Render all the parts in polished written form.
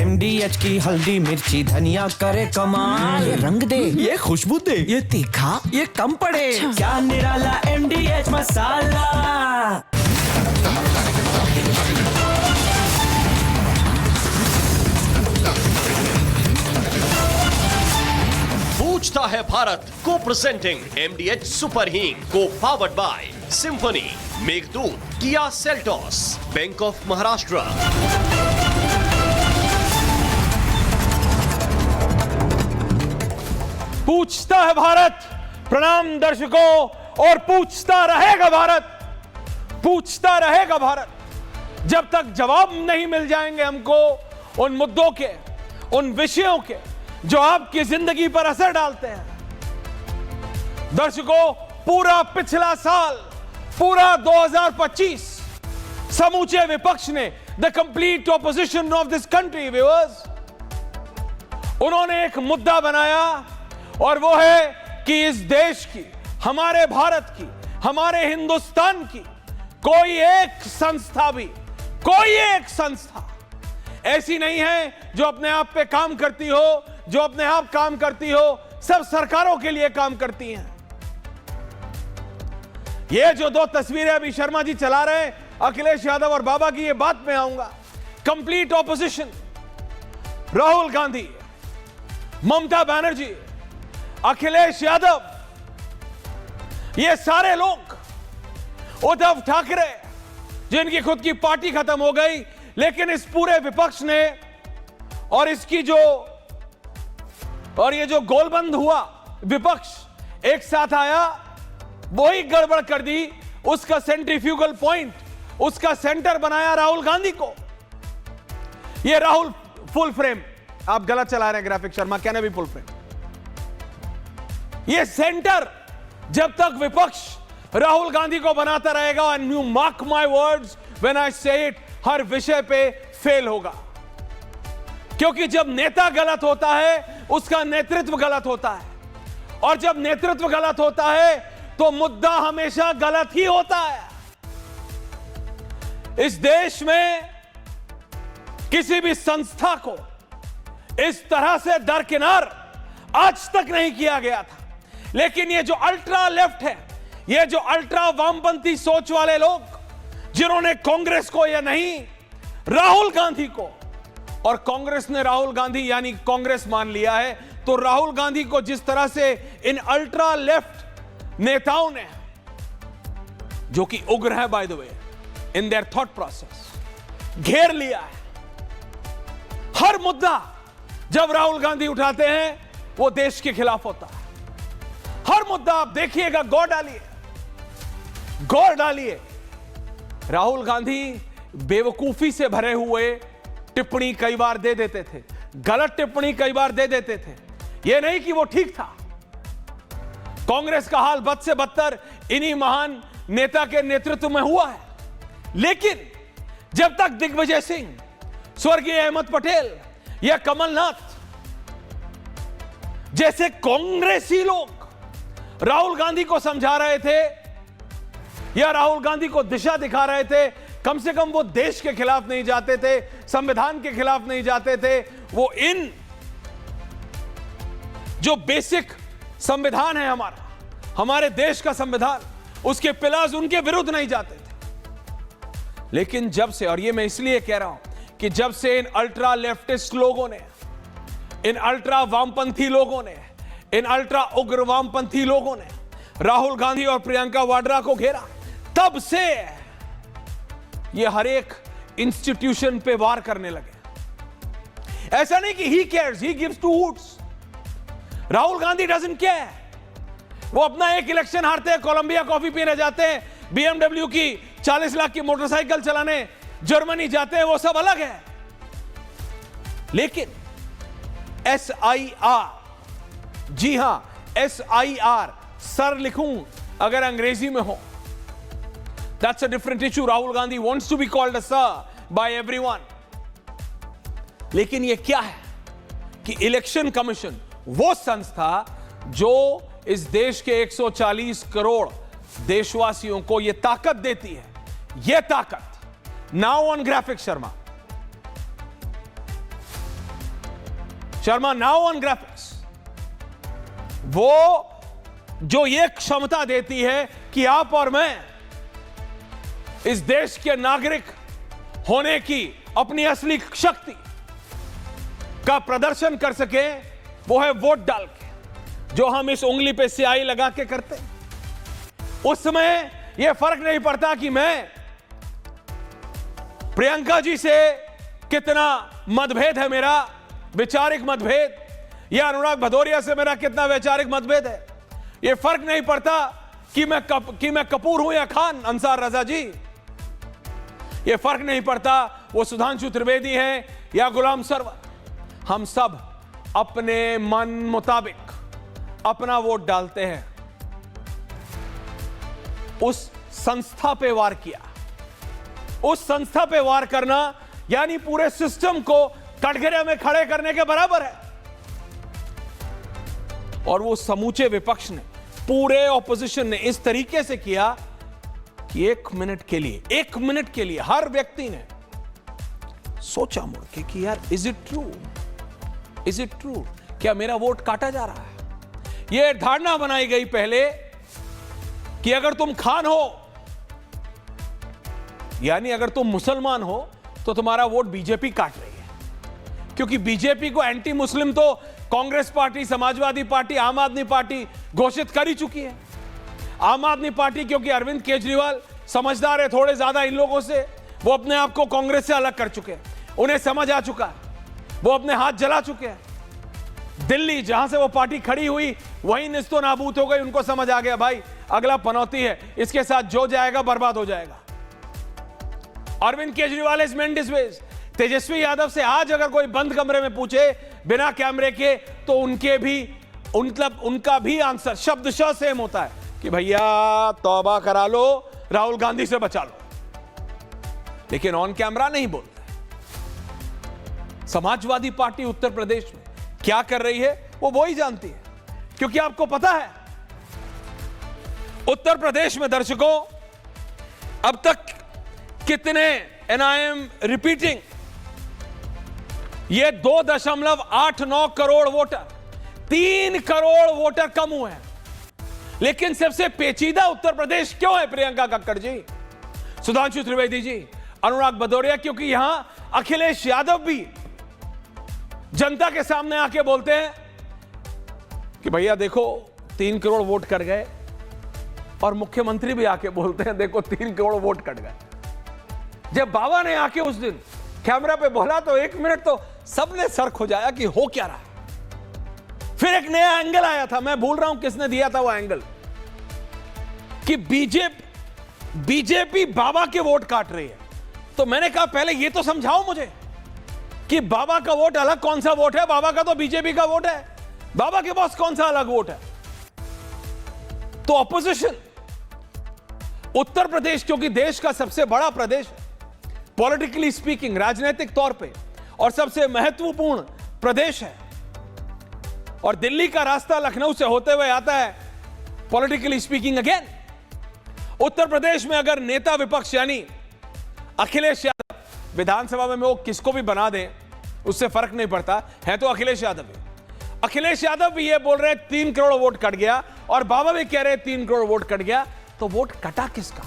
MDH की हल्दी मिर्ची धनिया करे कमाल। ये रंग दे, ये खुशबू दे, ये तीखा, ये कम पड़े। अच्छा। क्या निराला MDH मसाला। पूछता है भारत को प्रेजेंटिंग MDH सुपर हींग को powered by symphony, Meghdoot, Kia Seltos, bank of Maharashtra. पूछता है भारत। प्रणाम दर्शकों, और पूछता रहेगा भारत, पूछता रहेगा भारत जब तक जवाब नहीं मिल जाएंगे हमको उन मुद्दों के, उन विषयों के जो आपकी जिंदगी पर असर डालते हैं। दर्शकों, पूरा पिछला साल, पूरा 2025 समूचे विपक्ष ने, the complete opposition of this country viewers, उन्होंने एक मुद्दा बनाया और वो है कि इस देश की, हमारे भारत की, हमारे हिंदुस्तान की कोई एक संस्था भी, कोई एक संस्था ऐसी नहीं है जो अपने आप पे काम करती हो, जो अपने आप काम करती हो, सब सरकारों के लिए काम करती हैं। ये जो दो तस्वीरें अभी शर्मा जी चला रहे हैं, अखिलेश यादव और बाबा की, ये बात में आऊंगा। कंप्लीट ऑपोजिशन, राहुल गांधी, ममता बनर्जी, अखिलेश यादव, ये सारे लोग, उद्धव ठाकरे, जिनकी खुद की पार्टी खत्म हो गई, लेकिन इस पूरे विपक्ष ने और इसकी जो, और ये जो गोलबंद हुआ विपक्ष एक साथ आया, वही गड़बड़ कर दी। उसका सेंट्रीफ्यूगल पॉइंट, उसका सेंटर बनाया राहुल गांधी को। ये राहुल फुल फ्रेम, आप गलत चला रहे हैं ग्राफिक शर्मा, कहना भी फुल फ्रेम। ये सेंटर जब तक विपक्ष राहुल गांधी को बनाता रहेगा, and you mark my words when I से इट, हर विषय पे फेल होगा। क्योंकि जब नेता गलत होता है, उसका नेतृत्व गलत होता है, और जब नेतृत्व गलत होता है तो मुद्दा हमेशा गलत ही होता है। इस देश में किसी भी संस्था को इस तरह से दरकिनार आज तक नहीं किया गया था। लेकिन ये जो अल्ट्रा लेफ्ट है, ये जो अल्ट्रा वामपंथी सोच वाले लोग, जिन्होंने कांग्रेस को या नहीं, राहुल गांधी को, और कांग्रेस ने राहुल गांधी यानी कांग्रेस मान लिया है, तो राहुल गांधी को जिस तरह से इन अल्ट्रा लेफ्ट नेताओं ने, जो कि उग्र है by the way in their thought process, घेर लिया है। हर मुद्दा जब राहुल गांधी उठाते हैं वो देश के खिलाफ होता है। हर मुद्दा आप देखिएगा, गौर डालिए, गौर डालिए। राहुल गांधी बेवकूफी से भरे हुए टिप्पणी कई बार दे देते थे, गलत टिप्पणी कई बार दे देते थे। यह नहीं कि वो ठीक था। कांग्रेस का हाल बद से बदतर इन्हीं महान नेता के नेतृत्व में हुआ है। लेकिन जब तक दिग्विजय सिंह, स्वर्गीय अहमद पटेल या कमलनाथ जैसे कांग्रेसी लोग राहुल गांधी को समझा रहे थे या राहुल गांधी को दिशा दिखा रहे थे, कम से कम वो देश के खिलाफ नहीं जाते थे, संविधान के खिलाफ नहीं जाते थे, वो इन जो बेसिक संविधान है हमारा, हमारे देश का संविधान, उसके पिलर्स, उनके विरुद्ध नहीं जाते थे। लेकिन जब से, और ये मैं इसलिए कह रहा हूं कि जब से इन अल्ट्रा लेफ्टिस्ट लोगों ने, इन अल्ट्रा वामपंथी लोगों ने, इन अल्ट्रा उग्र वामपंथी लोगों ने राहुल गांधी और प्रियंका वाड्रा को घेरा, तब से ये हर एक इंस्टीट्यूशन पे वार करने लगे। ऐसा नहीं कि he cares, he gives two hoots. Rahul Gandhi doesn't care. वो अपना एक इलेक्शन हारते हैं, कोलंबिया कॉफी पीने जाते हैं, BMW की 40 लाख की मोटरसाइकिल चलाने जर्मनी जाते हैं, वो सब अलग है। लेकिन SIR, जी हां SIR, सर लिखूं अगर अंग्रेजी में हो, that's a different issue. Rahul Gandhi wants to be called a sir by everyone. लेकिन ये क्या है कि इलेक्शन कमीशन, वो संस्था जो इस देश के 140 करोड़ देशवासियों को ये ताकत देती है, ये ताकत, now on graphic Sharma, Sharma now on graphics, वो जो ये क्षमता देती है कि आप और मैं इस देश के नागरिक होने की अपनी असली शक्ति का प्रदर्शन कर सके, वो है वोट डाल के, जो हम इस उंगली पे स्याही लगा के करते हैं। उस समय यह फर्क नहीं पड़ता कि मैं प्रियंका जी से कितना मतभेद है, मेरा वैचारिक मतभेद, या अनुराग भदौरिया से मेरा कितना वैचारिक मतभेद है। यह फर्क नहीं पड़ता कि मैं कपूर हूं या खान अंसार रजा जी। यह फर्क नहीं पड़ता वो सुधांशु त्रिवेदी हैं या गुलाम सरवर। हम सब अपने मन मुताबिक अपना वोट डालते हैं। उस संस्था पे वार किया, उस संस्था पे वार करना यानी पूरे सिस्टम को कटघरे में खड़े करने के बराबर है। और वो समूचे विपक्ष ने, पूरे ऑपोजिशन ने इस तरीके से किया कि एक मिनट के लिए हर व्यक्ति ने सोचा मुड़ के कि यार इज इट ट्रू, क्या मेरा वोट काटा जा रहा है। यह धारणा बनाई गई पहले कि अगर तुम खान हो, यानी अगर तुम मुसलमान हो, तो तुम्हारा वोट बीजेपी काट रही है, क्योंकि बीजेपी को एंटी मुस्लिम तो कांग्रेस पार्टी, समाजवादी पार्टी, आम आदमी पार्टी घोषित कर ही चुकी है। आम आदमी पार्टी, क्योंकि अरविंद केजरीवाल समझदार है थोड़े ज्यादा इन लोगों से, वो अपने आप को कांग्रेस से अलग कर चुके हैं, उन्हें समझ आ चुका है, वो अपने हाथ जला चुके हैं। दिल्ली जहां से वो पार्टी खड़ी हुई वहीं निस्तो नाबूद हो गई, उनको समझ आ गया भाई अगला पनौती है, इसके साथ जो जाएगा बर्बाद हो जाएगा। Arvind Kejriwal is meant this way. Tejashwi Yadav से आज अगर कोई बंद कमरे में पूछे बिना कैमरे के, तो उनका भी आंसर शब्दशः सेम होता है कि भैया तौबा करा लो, राहुल गांधी से बचा लो, लेकिन ऑन कैमरा नहीं बोलते। समाजवादी पार्टी उत्तर प्रदेश में क्या कर रही है वो ही जानती है, क्योंकि आपको पता है उत्तर प्रदेश में दर्शकों अब तक कितने, एंड आई एम रिपीटिंग, ये 2.89 करोड़ वोटर, 3 करोड़ वोटर कम हुए हैं। लेकिन सबसे पेचीदा उत्तर प्रदेश क्यों है प्रियंका कक्कड़ जी, सुधांशु त्रिवेदी जी, अनुराग भदौरिया? क्योंकि यहां अखिलेश यादव भी जनता के सामने आके बोलते हैं कि भैया देखो 3 करोड़ वोट कट गए, और मुख्यमंत्री भी आके बोलते हैं देखो 3 करोड़ वोट कट गए। जब बाबा ने आके उस दिन कैमरा पे बोला तो 1 मिनट तो सबने सर खुजाया कि हो क्या रहा है। फिर एक नया एंगल आया था, मैं भूल रहा हूं किसने दिया था वो एंगल, कि बीजेपी बाबा के वोट काट रही है। तो मैंने कहा पहले ये तो समझाओ मुझे कि बाबा का वोट अलग कौन सा वोट है, बाबा का तो बीजेपी का वोट है, बाबा के पास कौन सा अलग वोट है। तो ऑपोजिशन उत्तर प्रदेश, क्योंकि देश का सबसे बड़ा प्रदेश है पॉलिटिकली स्पीकिंग, राजनीतिक तौर पे, और सबसे महत्वपूर्ण प्रदेश है, और दिल्ली का रास्ता लखनऊ से होते हुए आता है politically speaking. Again Uttar Pradesh में अगर नेता विपक्ष यानी अखिलेश यादव, विधानसभा में वो किसको भी बना दें उससे फर्क नहीं पड़ता, है तो अखिलेश यादव ही। अखिलेश यादव भी ये बोल रहे हैं 3 करोड़ वोट कट गया, और बाबा भी कह रहे हैं 3 करोड़ वोट कट गया, तो वोट कटा किसका?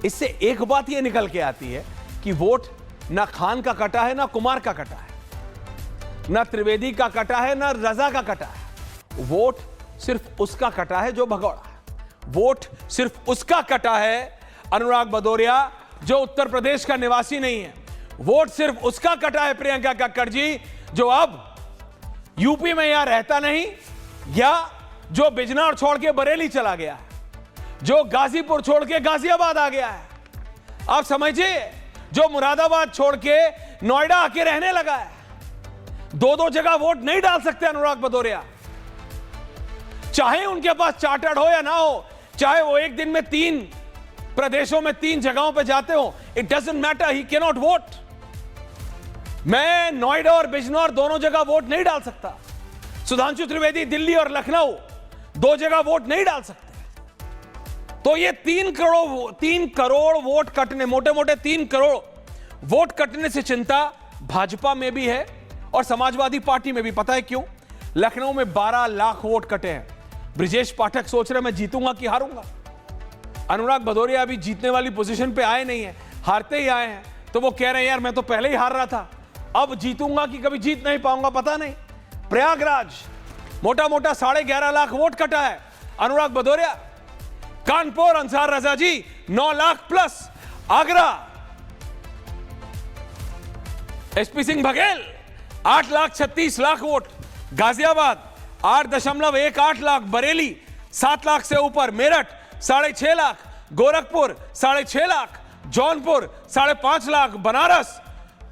इससे एक बात ये निकल के आती है कि वोट ना खान का कटा है, ना कुमार का कटा है, ना त्रिवेदी का कटा है, ना रजा का कटा है। वोट सिर्फ उसका कटा है जो भगौड़ा है। वोट सिर्फ उसका कटा है अनुराग भदौरिया जो उत्तर प्रदेश का निवासी नहीं है। वोट सिर्फ उसका कटा है प्रियंका कक्कड़ जी जो अब यूपी में यहां रहता नहीं, या जो बिजनौर छोड़ के बरेली चला गया है, जो गाजीपुर छोड़ के गाजियाबाद आ गया है। आप समझिए, जो मुरादाबाद छोड़ के नोएडा आके रहने लगा है। 2-2 जगह वोट नहीं डाल सकते अनुराग भदौरिया, चाहे उनके पास चार्टर्ड हो या ना हो, चाहे वो एक दिन में 3 प्रदेशों में 3 जगहों पे जाते हो, it doesn't matter, he can not vote. मैं नोएडा और बिजनौर दोनों जगह वोट नहीं डाल सकता। सुधांशु त्रिवेदी दिल्ली और लखनऊ 2 जगह वोट नहीं डाल सकते। तो ये 3 करोड़ वोट कटने, मोटे मोटे 3 करोड़ वोट कटने से चिंता भाजपा में भी है और समाजवादी पार्टी में भी। पता है क्यों? लखनऊ में 12 लाख वोट कटे हैं। ब्रिजेश पाठक सोच रहे मैं जीतूंगा कि हारूंगा। अनुराग भदौरिया अभी जीतने वाली पोजीशन पे आए नहीं है, हारते ही आए हैं। तो वो कह रहे हैं यार मैं तो पहले ही हार रहा था, अब जीतूंगा कि कभी जीत नहीं पाऊंगा पता नहीं। प्रयागराज मोटा मोटा 11.5 लाख वोट कटा है अनुराग भदौरिया। कानपुर अंसार रजा जी 9 lakh plus. Agra SP Singh Baghel 8,36,00,000 vote. Ghaziabad 8.18 lakh. Bareilly 7 lakh से ऊपर। मेरठ 6.5 लाख। गोरखपुर 6.5 लाख। जौनपुर 5.5 लाख। बनारस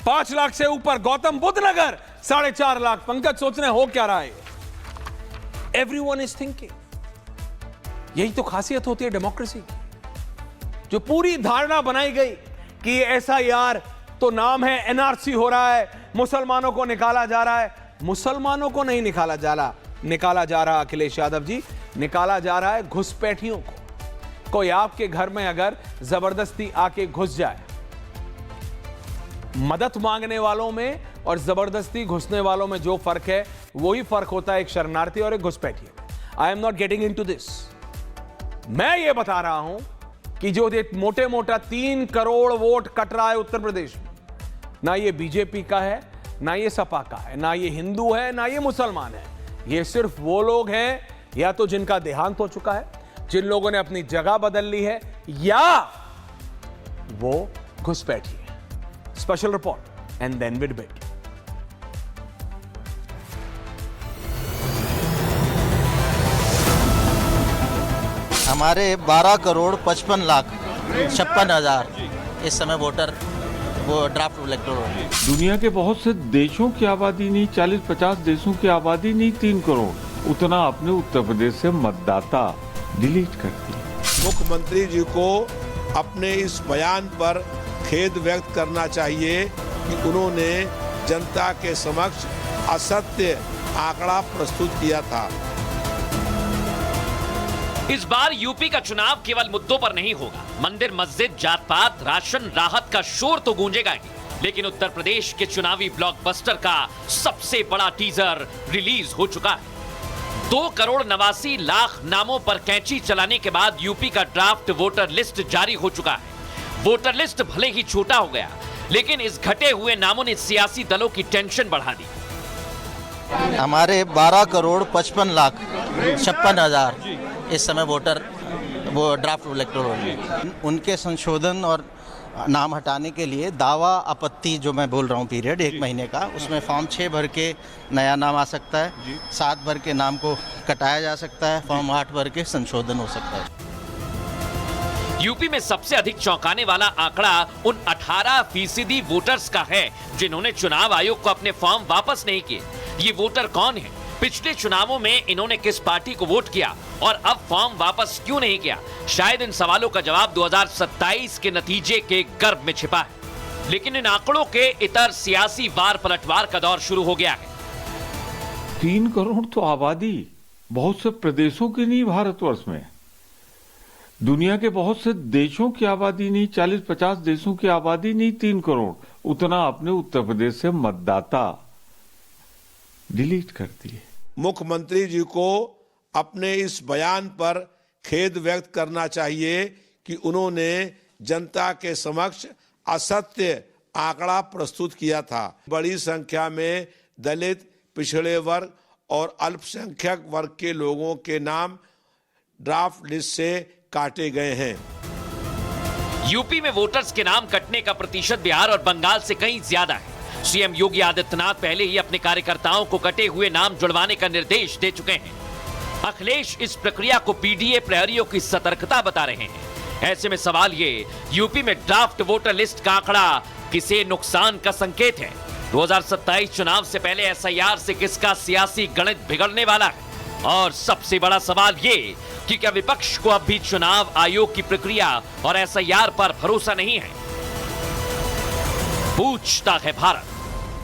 5 लाख से ऊपर। गौतम बुद्ध नगर 4.5 लाख। पंकज सोच रहे हो क्या रहा है? Everyone is thinking. यही तो खासियत होती है डेमोक्रेसी की, जो पूरी धारणा बनाई गई कि SIR तो नाम है, NRC हो रहा है, मुसलमानों को निकाला जा रहा है। मुसलमानों को नहीं निकाला जा रहा अखिलेश यादव जी, निकाला जा रहा है घुसपैठियों को। कोई आपके घर में अगर जबरदस्ती आके घुस जाए, मदद मांगने वालों में और जबरदस्ती घुसने वालों में जो फर्क है वही फर्क होता है एक शरणार्थी और एक घुसपैठिए में। I am not getting into this. मैं ये बता रहा हूं कि जो मोटे मोटा 3 करोड़ वोट कट रहा है उत्तर प्रदेश में, ना ये बीजेपी का है, ना ये सपा का है, ना ये हिंदू है, ना ये मुसलमान है। ये सिर्फ वो लोग हैं या तो जिनका देहांत हो चुका है, जिन लोगों ने अपनी जगह बदल ली है, या वो घुसपैठी है। Special report and then with debate. हमारे 12 करोड़ 55 लाख 56 हजार इस समय वोटर वो ड्राफ्ट इलेक्टोरल रोल। दुनिया के बहुत से देशों की आबादी नहीं, 40-50 देशों की आबादी नहीं 3 करोड़, उतना अपने उत्तर प्रदेश से मतदाता डिलीट कर दिए। मुख्यमंत्री जी को अपने इस बयान पर खेद व्यक्त करना चाहिए कि उन्होंने जनता के समक्ष असत्य आंकड़ा प्रस्तुत किया था। इस बार यूपी का चुनाव केवल मुद्दों पर नहीं होगा। मंदिर, मस्जिद, जात पात, राशन, राहत का शोर तो गूंजेगा ही, लेकिन उत्तर प्रदेश के चुनावी ब्लॉकबस्टर का सबसे बड़ा टीजर रिलीज हो चुका है। 2 करोड़ 89 लाख नामों पर कैंची चलाने के बाद यूपी का ड्राफ्ट वोटर लिस्ट जारी हो चुका है। वोटर लिस्ट भले ही छोटा हो गया, लेकिन इस घटे हुए नामों ने सियासी दलों की टेंशन बढ़ा दी। हमारे 12 करोड़ 55 लाख 56 हजार इस समय वोटर वो ड्राफ्ट इलेक्टोरल रोल। उनके संशोधन और नाम हटाने के लिए दावा आपत्ति जो मैं बोल रहा हूँ पीरियड 1 महीने का, उसमें फॉर्म 6 भर के नया नाम आ सकता है, 7 भर के नाम को कटाया जा सकता है, फॉर्म 8 भर के संशोधन हो सकता है। यूपी में सबसे अधिक चौंकाने वाला आंकड़ा उन 18% वोटर्स का है जिन्होंने चुनाव आयोग को अपने फॉर्म वापस नहीं किए। ये वोटर कौन है? पिछले चुनावों में इन्होंने किस पार्टी को वोट किया और अब फॉर्म वापस क्यों नहीं किया? शायद इन सवालों का जवाब 2027 के नतीजे के गर्भ में छिपा है। लेकिन इन आंकड़ों के इतर सियासी वार पलटवार का दौर शुरू हो गया है। 3 करोड़ तो आबादी बहुत से प्रदेशों की नहीं, भारतवर्ष में दुनिया के बहुत से देशों की आबादी नहीं, 40-50 देशों की आबादी नहीं 3 करोड़, उतना अपने उत्तर प्रदेश से मतदाता डिलीट कर दिए। मुख्यमंत्री जी को अपने इस बयान पर खेद व्यक्त करना चाहिए कि उन्होंने जनता के समक्ष असत्य आंकड़ा प्रस्तुत किया था। बड़ी संख्या में दलित, पिछड़े वर्ग और अल्पसंख्यक वर्ग के लोगों के नाम ड्राफ्ट लिस्ट से काटे गए हैं। यूपी में वोटर्स के नाम कटने का प्रतिशत बिहार और बंगाल से कहीं ज्यादा है। सीएम योगी आदित्यनाथ पहले ही अपने कार्यकर्ताओं को कटे हुए नाम जुड़वाने का निर्देश दे चुके हैं। अखिलेश इस प्रक्रिया को पीडीए प्रहरियों की सतर्कता बता रहे हैं। ऐसे में सवाल ये, यूपी में ड्राफ्ट वोटर लिस्ट का आंकड़ा किसे नुकसान का संकेत है? 2027 चुनाव से पहले एसआईआर से किसका सियासी गणित बिगड़ने वाला है? और सबसे बड़ा सवाल ये कि क्या विपक्ष को अब भी चुनाव आयोग की प्रक्रिया और एसआईआर पर भरोसा नहीं है? पूछता है भारत।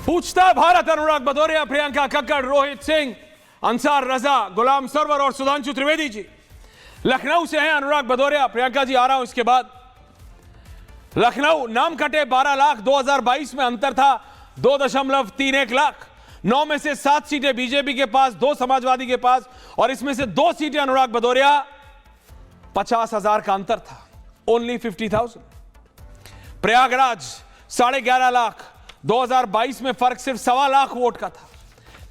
पूछता है भारत। अनुराग भदौरिया, प्रियंका कक्कड़, रोहित सिंह, अंसार रजा, गुलाम सरवर और सुधांशु त्रिवेदी जी लखनऊ से हैं। अनुराग भदौरिया, प्रियंका जी आ रहा हूं इसके बाद। लखनऊ नाम कटे 12 लाख, 2022 में अंतर था 2.31 लाख। 9 में से 7 सीटें बीजेपी के पास, 2 समाजवादी के पास, और इसमें से 2 सीटें अनुराग भदौरिया। 50,000 का अंतर था, ओनली 50,000। प्रयागराज 11.5 लाख, 2022 में फर्क सिर्फ 1.25 लाख वोट का था।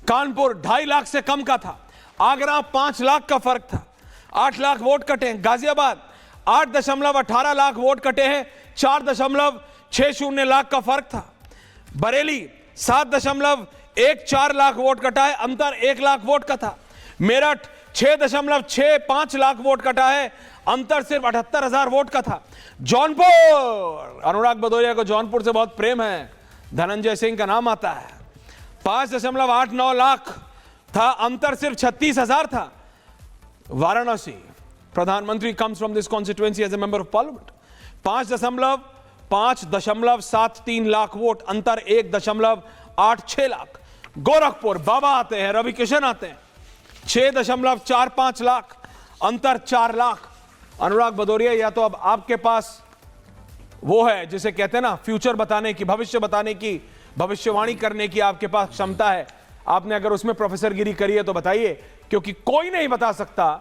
कानपुर 2.5 लाख से कम का था। आगरा 5 लाख का फर्क था, 8 लाख वोट कटे हैं। गाजियाबाद 8.18 लाख वोट कटे हैं, 4.60 लाख का फर्क था। बरेली 7.14 लाख वोट कटा है, अंतर 1 लाख वोट का था। मेरठ 6.65 लाख वोट कटा है, अंतर सिर्फ 78,000 वोट का था। जौनपुर, अनुराग भदौरिया को जौनपुर से बहुत प्रेम है, धनंजय सिंह का नाम आता है। 5.89 लाख था, अंतर सिर्फ 36,000 था। वाराणसी, प्रधानमंत्री comes from this constituency as a member of parliament. 5.73 lakh vote, अंतर 1.86 लाख। गोरखपुर, बाबा आते हैं, रवि किशन आते हैं, 6.45 लाख, अंतर 4 लाख। अनुराग भदौरिया, या तो अब आपके पास वो है जिसे कहते हैं ना फ्यूचर बताने की, भविष्य बताने की, भविष्यवाणी करने की आपके पास क्षमता है। आपने अगर उसमें प्रोफेसर गिरी करी है तो बताइए, क्योंकि कोई नहीं बता सकता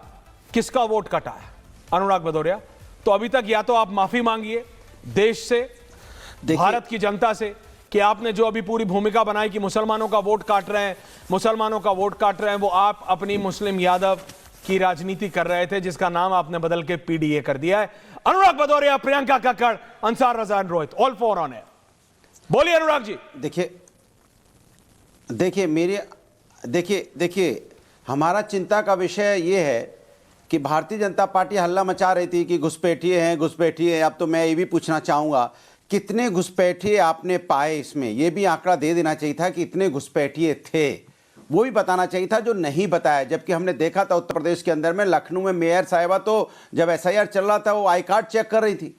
किसका वोट कटा है अनुराग भदौरिया। तो अभी तक या तो आप माफी मांगिए देश से, भारत की जनता से, कि आपने जो अभी पूरी भूमिका बनाई कि मुसलमानों का वोट काट रहे हैं, मुसलमानों का वोट काट रहे हैं, वो आप अपनी मुस्लिम यादव की राजनीति कर रहे थे, जिसका नाम आपने बदल के पीडीए कर दिया है। Anurag Bhadauria, Priyanka Kakkar, Ansar Raza and Rohit, all 4 on air. बोलिए अनुराग जी। देखिए हमारा चिंता का विषय यह है कि भारतीय जनता पार्टी हल्ला मचा रही थी कि घुसपैठिए हैं। अब तो मैं ये भी पूछना चाहूँगा, कितने घुसपैठिए आपने पाए इसमें? ये भी आंकड़ा दे देना चाहिए था कि इतने घुसपैठिए थे, वो भी बताना चाहिए था, जो नहीं बताया। जबकि हमने देखा था उत्तर प्रदेश के अंदर में, लखनऊ में मेयर साहिबा तो जब एसआईआर चल रहा था वो आई कार्ड चेक कर रही थी,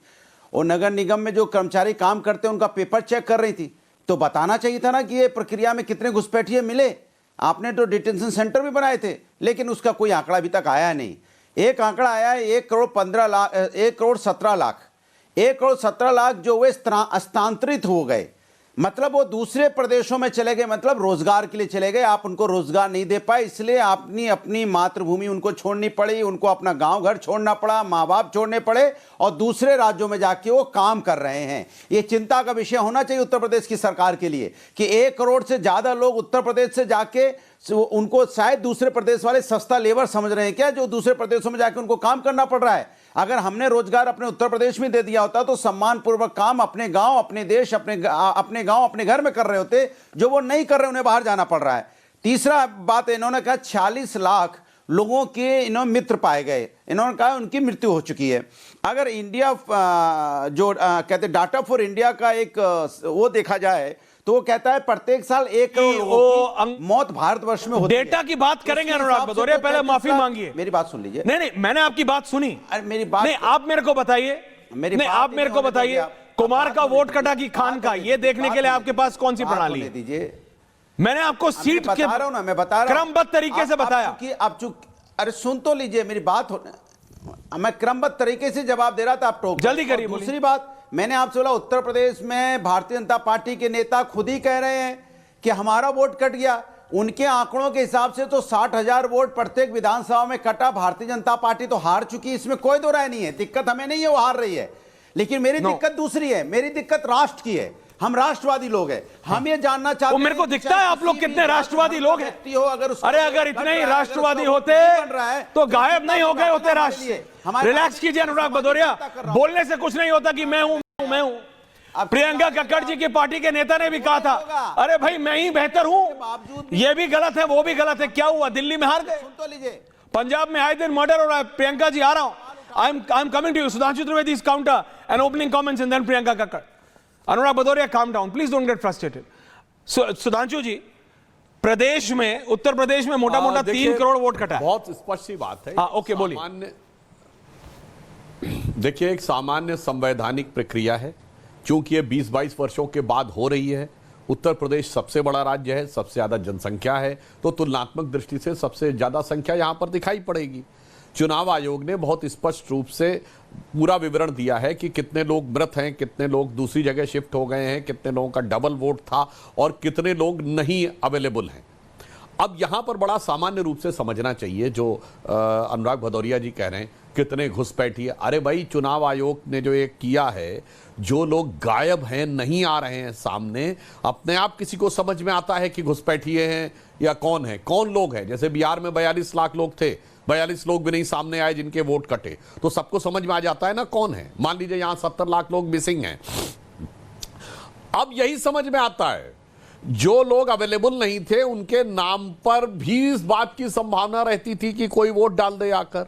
और नगर निगम में जो कर्मचारी काम करते हैं उनका पेपर चेक कर रही थी। तो बताना चाहिए था ना कि ये प्रक्रिया में कितने घुसपैठिए मिले। आपने तो डिटेंशन सेंटर भी बनाए थे, लेकिन उसका कोई आंकड़ा अभी तक आया नहीं। एक आंकड़ा आया है 1 करोड़ 17 लाख जो वे स्थानांतरित हो गए, मतलब वो दूसरे प्रदेशों में चले गए, मतलब रोजगार के लिए चले गए। आप उनको रोजगार नहीं दे पाए, इसलिए आपने अपनी मातृभूमि उनको छोड़नी पड़ी, उनको अपना गांव घर छोड़ना पड़ा, माँ बाप छोड़ने पड़े, और दूसरे राज्यों में जाके वो काम कर रहे हैं। ये चिंता का विषय होना चाहिए उत्तर प्रदेश की सरकार के लिए कि 1 करोड़ से ज्यादा लोग उत्तर प्रदेश से जाके, उनको शायद दूसरे प्रदेश वाले सस्ता लेबर समझ रहे हैं क्या, जो दूसरे प्रदेशों में जाके उनको काम करना पड़ रहा है। अगर हमने रोजगार अपने उत्तर प्रदेश में दे दिया होता तो सम्मानपूर्वक काम अपने गांव, अपने देश, अपने गांव, अपने घर में कर रहे होते, जो वो नहीं कर रहे, उन्हें बाहर जाना पड़ रहा है। तीसरा बात इन्होंने कहा 46 लाख लोगों के इन्होंने मित्र पाए गए, इन्होंने कहा उनकी मृत्यु हो चुकी है। अगर इंडिया जो कहते डाटा फॉर इंडिया का एक वो देखा जाए तो वो कहता है प्रत्येक साल 1 करोड़ लोगों की मौत भारतवर्ष में होती है। डेटा की बात करेंगे अनुराग भदौरिया, पहले माफी मांगिए। मेरी बात सुन लीजिए। नहीं, मैंने आपकी बात सुनी। मेरी बात नहीं, आप मेरे को बताइए, कुमार का वोट कटा कि खान का, ये देखने के लिए आपके पास कौन सी प्रणाली है? दीजिए, मैंने आपको सीट के बता रहा हूं ना, मैं बता रहा हूं क्रमबद्ध तरीके से बताया। अरे सुन तो लीजिए मेरी बात, मैं क्रमबद्ध तरीके से जवाब दे रहा था, आप टोक जल्दी करिए। दूसरी बात, मैंने आपसे बोला उत्तर प्रदेश में भारतीय जनता पार्टी के नेता खुद ही कह रहे हैं कि हमारा वोट कट गया। उनके आंकड़ों के हिसाब से तो 60,000 वोट प्रत्येक विधानसभा में कटा। भारतीय जनता पार्टी तो हार चुकी, इसमें कोई दो राय नहीं है। दिक्कत हमें नहीं है वो हार रही है, लेकिन मेरी दिक्कत दूसरी है। मेरी दिक्कत राष्ट्र की है, हम राष्ट्रवादी लोग हैं। हम ये जानना चाहते हैं, मेरे को दिखता है आप लोग कितने राष्ट्रवादी लोग हैं। अगर इतने ही राष्ट्रवादी होते तो गायब नहीं हो गए होते राष्ट्र। रिलैक्स कीजिए अनुराग भदौरिया, बोलने से कुछ नहीं होता कि मैं हूं। प्रियंका कक्कड़ जी की पार्टी के नेता ने भी कहा था, अरे भाई मैं ही बेहतर हूं, ये भी गलत है, वो भी गलत है। क्या हुआ, दिल्ली में हार गए? पंजाब में आए दिन मर्डर हो रहा है। प्रियंका जी, आ रहा हूं, I am coming to you. Sudhanshu Trivedi is counter and opening comments and then Priyanka Kakkar. Anurag Bhadauria, calm down please, don't get frustrated. Sudhanshu ji, प्रदेश में, उत्तर प्रदेश में मोटा मोटा 3 करोड़ वोट कटा है। बहुत स्पष्ट सी बात है। ओके, बोलिए। देखिए, एक सामान्य संवैधानिक प्रक्रिया है, क्योंकि ये 20-22 वर्षों के बाद हो रही है। उत्तर प्रदेश सबसे बड़ा राज्य है, सबसे ज्यादा जनसंख्या है, तो तुलनात्मक दृष्टि से सबसे ज्यादा संख्या यहां पर दिखाई पड़ेगी। चुनाव आयोग ने बहुत स्पष्ट रूप से पूरा विवरण दिया है कि कितने लोग मृत हैं, कितने लोग दूसरी जगह शिफ्ट हो गए हैं, कितने लोगों का डबल वोट था और कितने लोग नहीं अवेलेबल हैं। अब यहां पर बड़ा सामान्य रूप से समझना चाहिए जो अनुराग भदौरिया जी कह रहे हैं कितने घुसपैठिए। अरे भाई, चुनाव आयोग ने जो ये किया है, जो लोग गायब हैं, नहीं आ रहे हैं सामने, अपने आप किसी को समझ में आता है कि घुसपैठिए हैं या कौन है, कौन लोग हैं। जैसे बिहार में 42 लाख लोग थे, 42 लोग भी नहीं सामने आए जिनके वोट कटे, तो सबको समझ में आ जाता है ना कौन है। मान लीजिए यहां 70 लाख लोग मिसिंग हैं, अब यही समझ में आता है जो लोग अवेलेबल नहीं थे उनके नाम पर भी इस बात की संभावना रहती थी कि कोई वोट डाल दे आकर।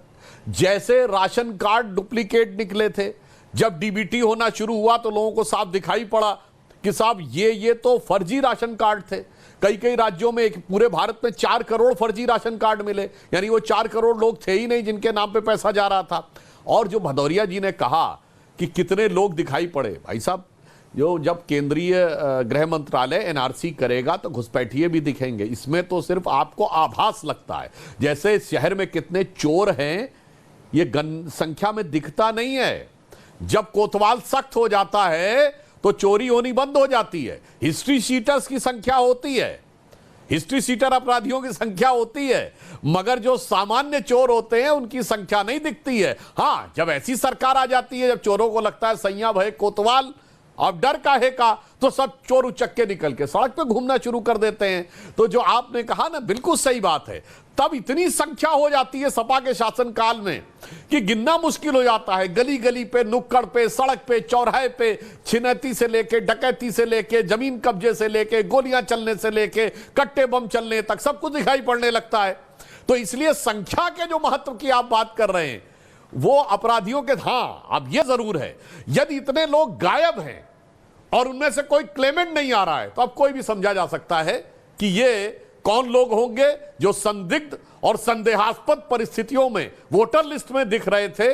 जैसे राशन कार्ड डुप्लीकेट निकले थे, जब डीबीटी होना शुरू हुआ तो लोगों को साफ दिखाई पड़ा कि साहब ये तो फर्जी राशन कार्ड थे। कई राज्यों में, एक पूरे भारत में 4 करोड़ फर्जी राशन कार्ड मिले, यानी वो 4 करोड़ लोग थे ही नहीं जिनके नाम पे पैसा जा रहा था। और जो भदौरिया जी ने कहा कि कितने लोग दिखाई पड़े, भाई साहब, जो जब केंद्रीय गृह मंत्रालय एनआरसी करेगा तो घुसपैठिए भी दिखेंगे। इसमें तो सिर्फ आपको आभास लगता है, जैसे शहर में कितने चोर हैं ये संख्या में दिखता नहीं है। जब कोतवाल सख्त हो जाता है तो चोरी होनी बंद हो जाती है। हिस्ट्री शीटर्स की संख्या होती है, हिस्ट्री शीटर अपराधियों की संख्या होती है, मगर जो सामान्य चोर होते हैं उनकी संख्या नहीं दिखती है। हां, जब ऐसी सरकार आ जाती है, जब चोरों को लगता है सैया भय कोतवाल, अब डर काहे का, तो सब चोर उचक्के निकल के सड़क पे घूमना शुरू कर देते हैं। तो जो आपने कहा ना, बिल्कुल सही बात है। तब इतनी संख्या हो जाती है सपा के शासनकाल में कि गिनना मुश्किल हो जाता है। गली गली पे, नुक्कड़ पे, सड़क पे, चौराहे पे, छिनैती से लेके, डकैती से लेके, जमीन कब्जे से लेके, गोलियां चलने से लेके, कट्टे बम चलने तक सब कुछ दिखाई पड़ने लगता है। तो इसलिए संख्या के जो महत्व की आप बात कर रहे हैं वो अपराधियों के, हां, अब यह जरूर है, यदि इतने लोग गायब हैं और उनमें से कोई क्लेमेंट नहीं आ रहा है तो अब कोई भी समझा जा सकता है कि ये कौन लोग होंगे जो संदिग्ध और संदेहास्पद परिस्थितियों में वोटर लिस्ट में दिख रहे थे,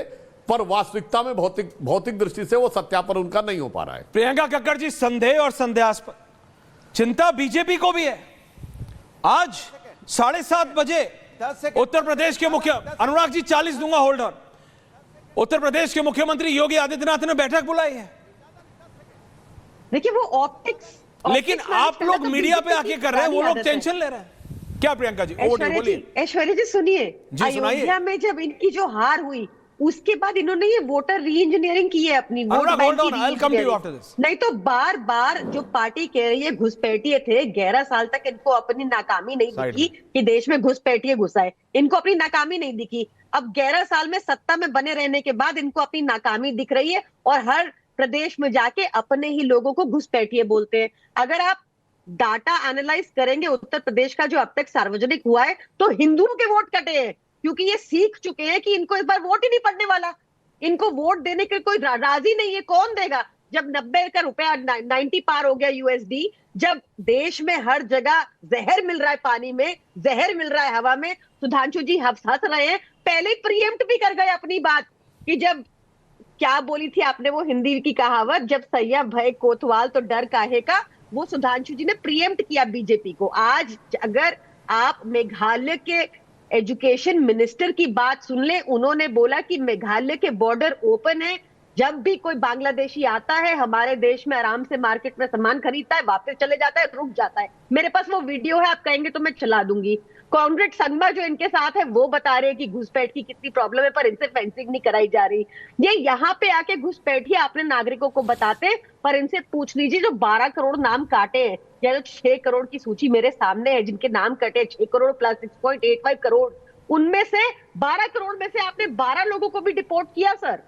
पर वास्तविकता में भौतिक दृष्टि से वो सत्यापन उनका नहीं हो पा रहा है। प्रियंका कक्कड़ जी, संदेह और संदेहास्पद चिंता बीजेपी को भी है। आज 7:30 बजे उत्तर प्रदेश के अनुराग जी 40 दूंगा, होल्ड ऑन। उत्तर प्रदेश के मुख्यमंत्री योगी आदित्यनाथ ने बैठक बुलाई है। देखिए, वो ऑप्टिक्स, लेकिन आप लोग मीडिया पे आके कर रहे हैं, वो लोग टेंशन ले रहे हैं। क्या प्रियंका जी? ऐश्वर्या जी सुनिए, अयोध्या में जब इनकी जो हार हुई उसके बाद इन्होंने ये वोटर री इंजीनियरिंग की है अपनी, नहीं तो बार बार जो पार्टी कह रही है घुसपैठिए थे, 11 साल तक इनको अपनी नाकामी नहीं दिखी कि देश में घुसपैठिए घुसाए, इनको अपनी नाकामी नहीं दिखी। अब 11 साल में सत्ता में बने रहने के बाद इनको अपनी नाकामी दिख रही है और हर प्रदेश में जाके अपने ही लोगों को घुसपैठिए बोलते हैं। अगर आप डाटा एनालाइज करेंगे उत्तर प्रदेश का जो अब तक सार्वजनिक हुआ है, तो हिंदुओं के वोट कटे हैं, क्योंकि ये सीख चुके हैं कि इनको इस बार वोट ही नहीं पड़ने वाला, इनको वोट देने के कोई राजी नहीं है। कौन देगा जब 90 का रुपया 90 पार हो गया यूएसडी, जब देश में हर जगह जहर मिल रहा है, पानी में जहर मिल रहा है, हवा में। सुधांशु जी हंस रहे हैं, पहले प्रीएम्प्ट भी कर गए अपनी बात कि जब क्या बोली थी आपने वो हिंदी की कहावत, जब सैया भय कोतवाल तो डर काहे का, वो सुधांशु जी ने प्रीएम्प्ट किया बीजेपी को। आज अगर आप मेघालय के एजुकेशन मिनिस्टर की बात सुन ले, उन्होंने बोला कि मेघालय के बॉर्डर ओपन है, जब भी कोई बांग्लादेशी आता है हमारे देश में आराम से मार्केट में सामान खरीदता है, वापस चले जाता है, रुक जाता है। मेरे पास वो वीडियो है, आप कहेंगे तो मैं चला दूंगी। कांग्रेस संगमा जो इनके साथ है वो बता रहे हैं कि घुसपैठ की कितनी प्रॉब्लम है, पर इनसे फेंसिंग नहीं कराई जा रही। ये यहाँ पे आके घुसपैठिए आपने नागरिकों को बताते, पर इनसे पूछ लीजिए जो 12 करोड़ नाम काटे हैं, या जो 6 करोड़ की सूची मेरे सामने है जिनके नाम कटे, 6 करोड़ प्लस 6.85 करोड़, उनमें से 12 करोड़ में से आपने 12 लोगों को भी डिपोर्ट किया सर।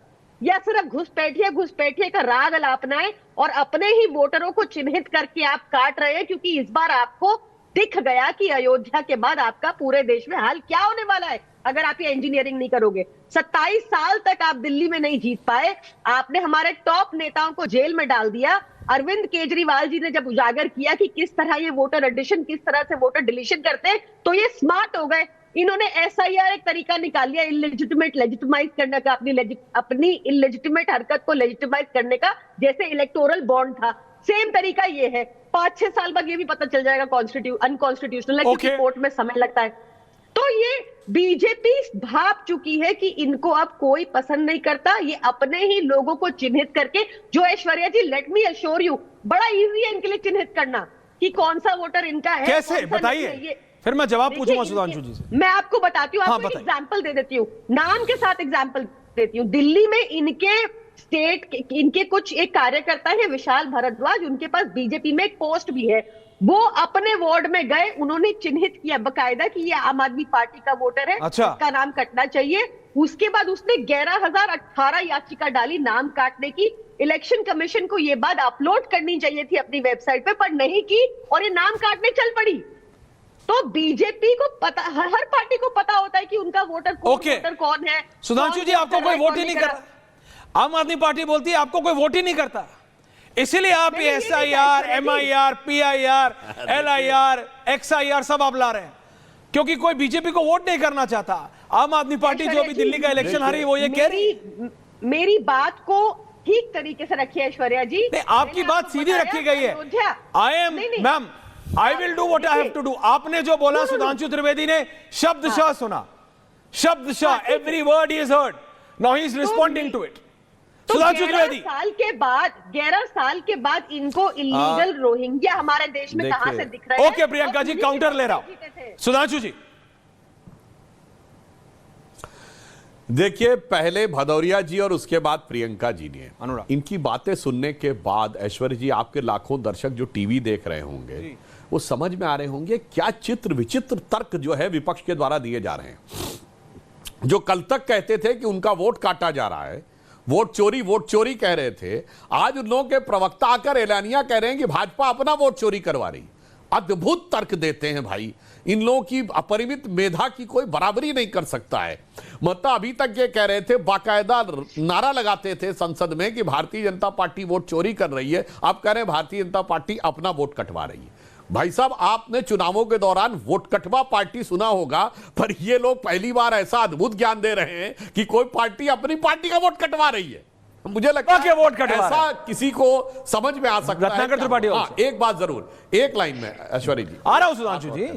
या सिर्फ घुसपैठिए का राग अलापना है और अपने ही वोटरों को चिन्हित करके आप काट रहे हैं, क्योंकि इस बार आपको दिख गया कि अयोध्या के बाद आपका पूरे देश में हाल क्या होने वाला है अगर आप ये इंजीनियरिंग नहीं करोगे। 27 साल तक आप दिल्ली में नहीं जीत पाए, आपने हमारे टॉप नेताओं को जेल में डाल दिया। अरविंद केजरीवाल जी ने जब उजागर किया कि किस तरह ये वोटर एडिशन, किस तरह से वोटर डिलीशन करते हैं, तो ये स्मार्ट हो गए। इन्होंने एसआईआर एक तरीका निकाल लिया इलेजिटिमेट लेजिटिमाइज करने का, अपनी इलेजिटिमेट हरकत को लेजिटिमाइज करने का, जैसे इलेक्टोरल बॉन्ड था, सेम तरीका ये है। 5-6 साल बाद ये भी पता चल जाएगा अनकॉन्स्टिट्यूशनल है, क्योंकि कोर्ट में समय लगता है। तो तो ये बीजेपी भाप चुकी है कि इनको अब कोई पसंद नहीं करता, ये अपने ही लोगों को चिन्हित करके, जो ऐश्वर्या जी लेट मी अश्योर यू, बड़ा इजी है इनके लिए चिन्हित करना कि कौन सा वोटर इनका है, कैसे बताइए, फिर मैं जवाब पूछूंगा सुधांशु जी से। मैं आपको बताती हूँ, आपको एग्जाम्पल दे देती हूँ, नाम के साथ एग्जाम्पल देती हूँ। दिल्ली में इनके स्टेट, इनके कुछ एक कार्यकर्ता है विशाल भारद्वाज, उनके पास बीजेपी में एक पोस्ट भी है, वो अपने वार्ड में गए, उन्होंने चिन्हित किया बकायदा कि ये आम आदमी पार्टी का वोटर है, अच्छा। इसका नाम कटना चाहिए। उसके बाद उसने 11,018 याचिका डाली नाम काटने की। इलेक्शन कमीशन को ये बात अपलोड करनी चाहिए थी अपनी वेबसाइट पे, पर नहीं की और ये नाम काटने चल पड़ी। तो बीजेपी को पता, हर पार्टी को पता होता है कि उनका वोटर कौन है। सुधांशु जी, आपको कोई वोट ही नहीं करता, आम आदमी पार्टी बोलती है आपको कोई वोट ही नहीं करता, इसीलिए आप SIR, MIR, PIR, LIR, XIR सब आप ला रहे हैं, क्योंकि कोई बीजेपी को वोट नहीं करना चाहता। आम आदमी पार्टी जो अभी दिल्ली का इलेक्शन हारी वो ये कह रही, मेरी बात को ठीक तरीके से रखिए ऐश्वर्या जी। नहीं, आपकी बात सीधी रखी गई है। I am ma'am, I will do what I have to do. आपने जो बोला सुधांशु त्रिवेदी ने शब्दशः सुना, शब्दशः, every word he is heard, now he is responding to it. Sudhanshu Trivedi, 11 साल के बाद इनको इलीगल रोहिंग्या हमारे देश में कहां से दिख रहे हैं? ओके प्रियंका जी, काउंटर ले रहा हूं। सुधांशु जी, देखिए, पहले भदौरिया जी और उसके बाद प्रियंका जी ने, इनकी बातें सुनने के बाद ऐश्वर्या जी, आपके लाखों दर्शक जो टीवी देख रहे होंगे वो समझ में आ रहे होंगे क्या चित्र विचित्र तर्क जो है विपक्ष के द्वारा दिए जा रहे हैं। जो कल तक कहते थे कि उनका वोट काटा जा रहा है, वोट चोरी कह रहे थे, आज उन लोगों के प्रवक्ता आकर एलानिया कह रहे हैं कि भाजपा अपना वोट चोरी करवा रही। अद्भुत तर्क देते हैं भाई, इन लोगों की अपरिमित मेधा की कोई बराबरी नहीं कर सकता है। मतलब अभी तक ये कह रहे थे, बाकायदा नारा लगाते थे संसद में कि भारतीय जनता पार्टी वोट चोरी कर रही है, अब कह रहे हैं भारतीय जनता पार्टी अपना वोट कटवा रही है। भाई साहब, आपने चुनावों के दौरान वोट कटवा पार्टी सुना होगा, पर ये लोग पहली बार ऐसा अद्भुत ज्ञान दे रहे हैं कि कोई पार्टी अपनी पार्टी का वोट कटवा रही है। मुझे लगता है वोट कटवा ऐसा किसी को समझ में आ सकता है। एक बात जरूर, एक लाइन में ऐश्वर्या जी आ रहा हूं सुधांशु जी,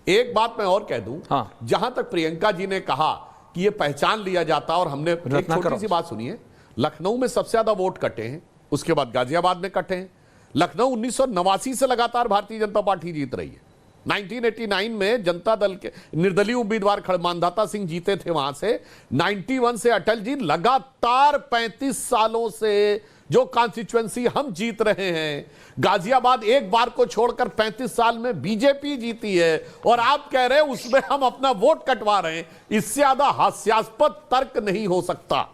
एक बात मैं और कह दूं, जहां तक प्रियंका जी ने कहा कि ये पहचान लिया जाता, और हमने एक छोटी सी बात सुनी है, लखनऊ में सबसे ज्यादा वोट कटे हैं, उसके बाद गाजियाबाद में कटे हैं। लखनऊ 1989 से लगातार भारतीय जनता पार्टी जीत रही है। 1989 में जनता दल के निर्दलीय उम्मीदवार मानधाता सिंह जीते थे वहां से। 91 से अटल जी, लगातार 35 सालों से जो कॉन्स्टिट्यूएंसी हम जीत रहे हैं, गाजियाबाद एक बार को छोड़कर 35 साल में बीजेपी जीती है, और आप कह रहे हैं उसमें हम अपना वोट कटवा रहे हैं। इससे ज्यादा हास्यास्पद तर्क नहीं हो सकता।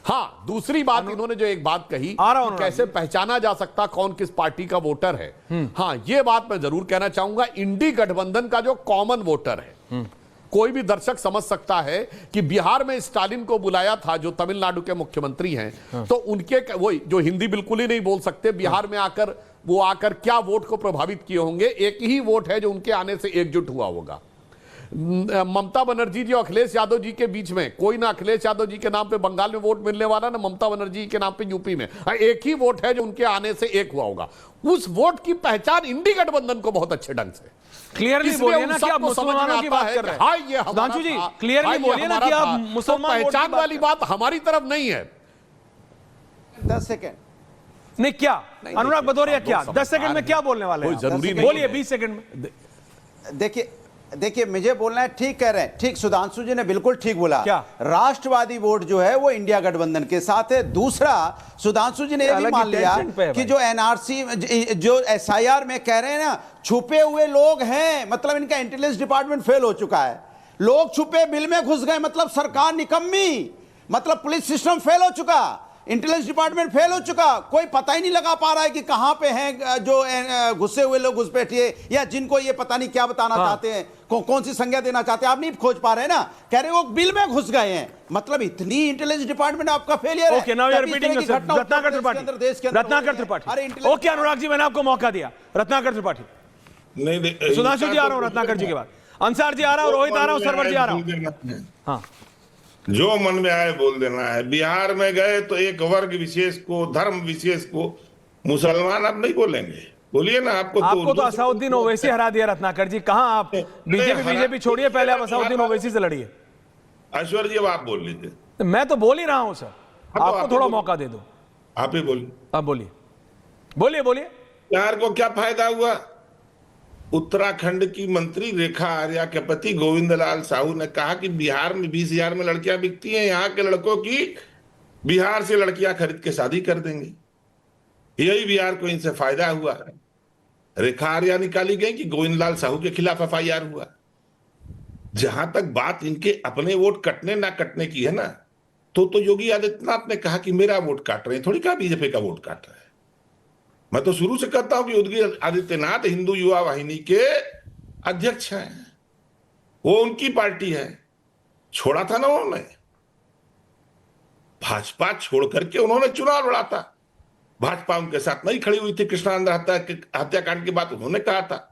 हाँ, दूसरी बात, इन्होंने जो एक बात कही, कैसे पहचाना जा सकता कौन किस पार्टी का वोटर है, हाँ, ये बात मैं जरूर कहना चाहूंगा। इंडी गठबंधन का जो कॉमन वोटर है, कोई भी दर्शक समझ सकता है कि बिहार में स्टालिन को बुलाया था, जो तमिलनाडु के मुख्यमंत्री हैं, तो उनके वो जो हिंदी बिल्कुल ही नहीं बोल सकते, बिहार में आकर वो आकर क्या वोट को प्रभावित किए होंगे। एक ही वोट है जो उनके आने से एकजुट हुआ होगा। ममता बनर्जी जी और अखिलेश यादव जी के बीच में कोई ना अखिलेश यादव जी के नाम पे बंगाल में वोट मिलने वाला, ना ममता बनर्जी के नाम पे यूपी में। एक ही वोट है जो उनके आने से एक हुआ होगा। उस वोट की पहचान इंडी गठबंधन को बहुत अच्छे ढंग से क्लियरली बोलिए ना कि आप मुसलमानों की बात कर रहे हैं। हाँ, ये हमारा जी, क्लियरली बोलिए ना कि आप मुसलमान पहचान वाली बात हमारी तरफ नहीं है। 10 सेकंड नहीं, क्या अनुराग भदौरिया, क्या 10 सेकंड में क्या बोलने वाले हैं? जरूरी बोलिए 20 सेकंड में। देखिए मुझे बोलना है, ठीक कह रहे हैं, ठीक, सुधांशु जी ने बिल्कुल ठीक बोला। क्या? राष्ट्रवादी वोट जो है वो इंडिया गठबंधन के साथ है। दूसरा, सुधांशु जी ने यह भी मान लिया कि जो NRC, जो SIR में कह रहे हैं ना, छुपे हुए लोग हैं, मतलब इनका इंटेलिजेंस डिपार्टमेंट फेल हो चुका है। लोग छुपे बिल में घुस गए, मतलब सरकार निकम्मी, मतलब पुलिस सिस्टम फेल हो चुका, इंटेलिजेंस डिपार्टमेंट फेल हो चुका, कोई पता ही नहीं लगा पा रहा है कि कहां पे हैं जो घुसे हुए लोग घुसपैठिए, या जिनको ये पता नहीं क्या बताना चाहते हैं, कौन सी संज्ञा देना चाहते हैं, आप नहीं खोज पा रहे ना। कह रहे वो बिल में घुस गए हैं, मतलब इतनी इंटेलिजेंस डिपार्टमेंट आपका फेलियर है। Okay, now you are repeating yourself. Ratnakar Tripathi. Okay Anurag ji, मैंने आपको मौका दिया। रत्नाकर त्रिपाठी, नहीं, सुधांशु जी आ रहा हूं, रत्नाकर जी के बाद अंसार जी आ रहा हूं, रोहित आ रहा हूं, सरवर जी आ रहा हूं। हाँ, जो मन में आए बोल देना है। बिहार में गए तो एक वर्ग विशेष को, धर्म विशेष को मुसलमान अब नहीं बोलेंगे। बोलिए ना। आपको तो असाउद्दीन ओवैसी हरा दिया रत्नाकर जी। कहां आप बीजेपी छोड़िए, पहले आप असाउद्दीन ओवैसी से लड़िए। ऐश्वर्य जी अब आप बोल लीजिए। मैं तो बोल ही रहा हूं सर, आपको थोड़ा मौका दे दो। आप ही बोलिए। आप बोलिए बोलिए। बिहार को क्या फायदा हुआ? उत्तराखंड की मंत्री रेखा आर्या के पति गोविंदलाल साहू ने कहा कि बिहार में 20,000 में लड़कियां बिकती हैं, यहां के लड़कों की बिहार से लड़कियां खरीद के शादी कर देंगे। यही बिहार को इनसे फायदा हुआ है। रेखा आर्या निकाली गई कि गोविंदलाल साहू के खिलाफ FIR हुआ। जहां तक बात इनके अपने वोट कटने ना कटने की है ना, तो योगी आदित्यनाथ ने कहा कि मेरा वोट काट रहे हैं, थोड़ी कहा बीजेपी का वोट काट रहे हैं। मैं तो शुरू से कहता हूं कि योगी आदित्यनाथ हिंदू युवा वाहिनी के अध्यक्ष हैं, वो उनकी पार्टी है। छोड़ा था ना उन्होंने, भाजपा छोड़ करके उन्होंने चुनाव लड़ा था। भाजपा उनके साथ नहीं खड़ी हुई थी। कृष्णानंद हत्याकांड की बात उन्होंने कहा था।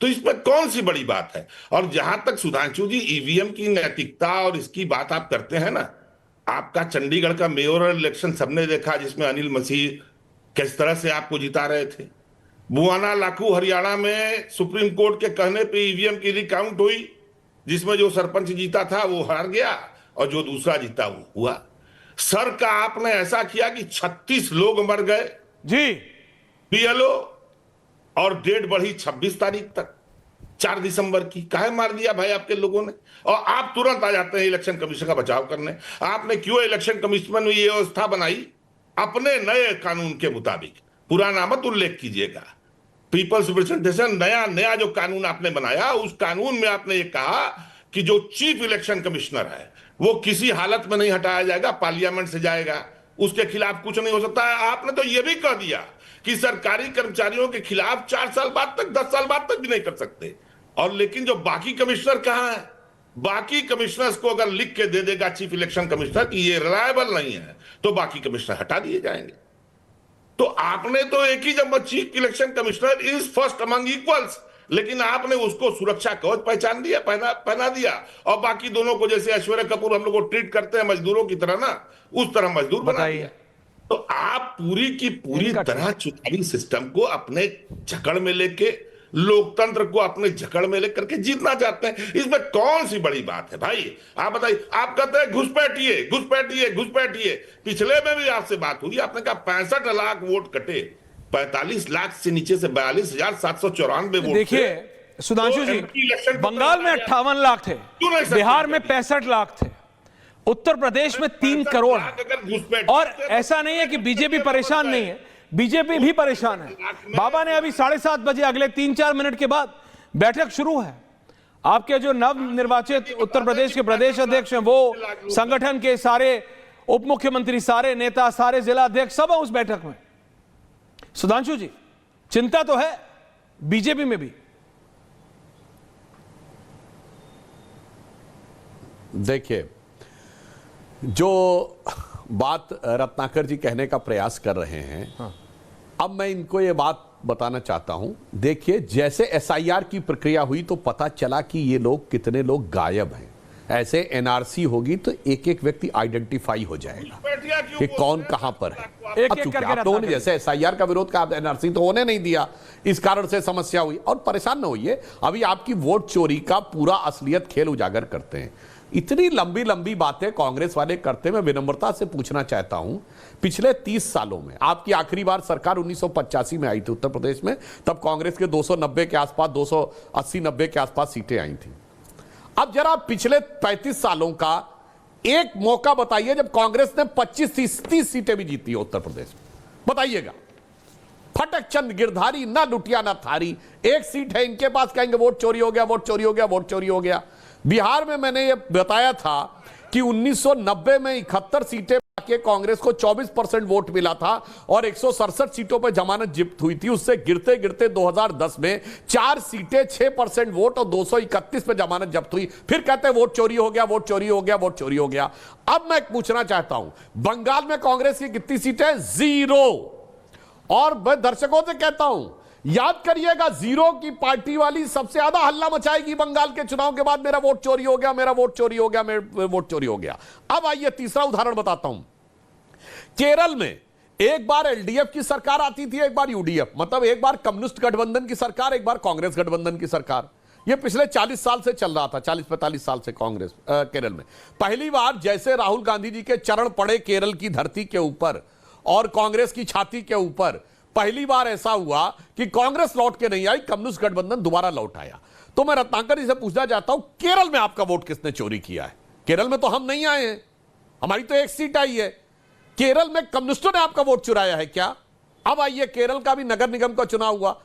तो इसमें कौन सी बड़ी बात है? और जहां तक सुधांशु जी EVM की नैतिकता और इसकी बात आप करते हैं ना, आपका चंडीगढ़ का मेयोरल इलेक्शन सबने देखा, जिसमें अनिल मसीह किस तरह से आपको जिता रहे थे। बुआना लाखू हरियाणा में सुप्रीम कोर्ट के कहने पे EVM की रिकाउंट हुई, जिसमें जो सरपंच जीता था वो हार गया और जो दूसरा जीता वो हुआ। सर का आपने ऐसा किया कि 36 लोग मर गए जी BLO, और डेट बढ़ी 26 तारीख तक, 4 दिसंबर की। काहे मार दिया भाई आपके लोगों ने? और आप तुरंत आ जाते हैं इलेक्शन कमीशन का बचाव करने। आपने क्यों इलेक्शन कमीशन में ये व्यवस्था बनाई? अपने नए कानून के मुताबिक, पुराना मत उल्लेख कीजिएगा। पीपल्स रिप्रेजेंटेशन नया जो कानून आपने बनाया, उस कानून में आपने ये कहा कि जो चीफ इलेक्शन कमिश्नर है वो किसी हालत में नहीं हटाया जाएगा, पार्लियामेंट से जाएगा, उसके खिलाफ कुछ नहीं हो सकता है। आपने तो यह भी कह दिया कि सरकारी कर्मचारियों के खिलाफ 4 साल बाद तक, 10 साल बाद तक भी नहीं कर सकते। और लेकिन जो बाकी कमिश्नर कहां है? बाकी कमिश्नर्स को अगर लिख के दे देगा चीफ इलेक्शन कमिश्नर कि ये रिलायबल नहीं है, तो बाकी कमिश्नर हटा दिए जाएंगे। तो आपने तो एक ही जब chief election commissioner is first among equals, लेकिन आपने उसको सुरक्षा कवच पहचान दिया, पहना दिया, और बाकी दोनों को जैसे ऐश्वर्या कपूर हम लोग को ट्रीट करते हैं मजदूरों की तरह ना, उस तरह मजदूर बना दिया। तो आप पूरी की पूरी तरह चुनावी सिस्टम को अपने जकड़ में लेके, लोकतंत्र को अपने जकड़ में लेकर के जीतना चाहते हैं। इसमें कौन सी बड़ी बात है भाई? आप बताइए। आप कहते हैं घुसपैठिए। पिछले में भी आपसे बात हुई, आपने कहा 65 लाख वोट कटे, 45 लाख से नीचे से 42,794 वोट। देखिए सुधांशु जी, बंगाल में 58 लाख थे, बिहार में 65 लाख थे, उत्तर प्रदेश में 3 करोड़ है। और ऐसा नहीं है कि बीजेपी परेशान नहीं है, बीजेपी भी परेशान है। बाबा ने अभी 7:30 बजे, अगले 3-4 मिनट के बाद बैठक शुरू है। आपके जो नव निर्वाचित उत्तर प्रदेश के प्रदेश अध्यक्ष हैं, वो संगठन के सारे उप मुख्यमंत्री, सारे नेता, सारे जिला अध्यक्ष सब है उस बैठक में। सुधांशु जी, चिंता तो है बीजेपी में भी। देखिए, जो बात रत्नाकर जी कहने का प्रयास कर रहे हैं, हाँ। अब मैं इनको ये बात बताना चाहता हूं। देखिए, जैसे SIR की प्रक्रिया हुई तो पता चला कि ये लोग कितने लोग गायब हैं। ऐसे NRC होगी तो एक एक व्यक्ति आइडेंटिफाई हो जाएगा कि कौन कहां पर है। आप लोगों ने जैसे SIR का विरोध का, NRC तो होने नहीं दिया, इस कारण से समस्या हुई। और परेशान न होइए, अभी आपकी वोट चोरी का पूरा असलियत खेल उजागर करते हैं। इतनी लंबी लंबी बातें कांग्रेस वाले करते, मैं विनम्रता से पूछना चाहता हूं, पिछले 30 सालों में आपकी आखिरी बार सरकार 1985 में आई थी उत्तर प्रदेश में, तब कांग्रेस के 290 के आसपास, 280-90 के आसपास सीटें आई थी। अब जरा पिछले 35 सालों का एक मौका बताइए जब कांग्रेस ने 25-30 सीटें भी जीती हो उत्तर प्रदेश में, बताइएगा। फटक चंद गिरधारी, ना लुटिया ना थारी, एक सीट है इनके पास, कहेंगे वोट चोरी हो गया, वोट चोरी हो गया, वोट चोरी हो गया। बिहार में मैंने ये बताया था कि 1990 में 71 सीटें के कांग्रेस को 24% वोट मिला था और 167 सीटों पर जमानत जब्त हुई थी। उससे गिरते गिरते 2010 में 4 सीटें 6% वोट और 231 पे जमानत जब्त हुई। फिर कहते हैं वोट चोरी हो गया, वोट चोरी हो गया, वोट चोरी हो गया। अब मैं पूछना चाहता हूं, बंगाल में कांग्रेस की कितनी सीटें? 0। और मैं दर्शकों से कहता हूं, याद करिएगा, 0 की पार्टी वाली सबसे ज्यादा हल्ला मचाएगी बंगाल के चुनाव के बाद, मेरा वोट चोरी हो गया, मेरा वोट चोरी हो गया, मेरा वोट चोरी हो गया। अब आइए तीसरा उदाहरण बताता हूं। केरल में एक बार एलडीएफ की सरकार आती थी, एक बार यूडीएफ, मतलब एक बार कम्युनिस्ट गठबंधन की सरकार, एक बार कांग्रेस गठबंधन की सरकार। ये पिछले 40 साल से चल रहा था, 40-45 साल से कांग्रेस केरल में। पहली बार जैसे राहुल गांधी जी के चरण पड़े केरल की धरती के ऊपर और कांग्रेस की छाती के ऊपर, पहली बार ऐसा हुआ कि कांग्रेस लौट के नहीं आई, कम्युनिस्ट गठबंधन दोबारा लौट आया। तो मैं रत्नाकर जी से पूछना चाहता हूं, केरल में आपका वोट किसने चोरी किया है? केरल में तो हम नहीं आए हैं, हमारी तो एक सीट आई है। केरल में कम्युनिस्टों ने आपका वोट चुराया है क्या? अब आइए, केरल का भी नगर निगम का चुनाव हुआ,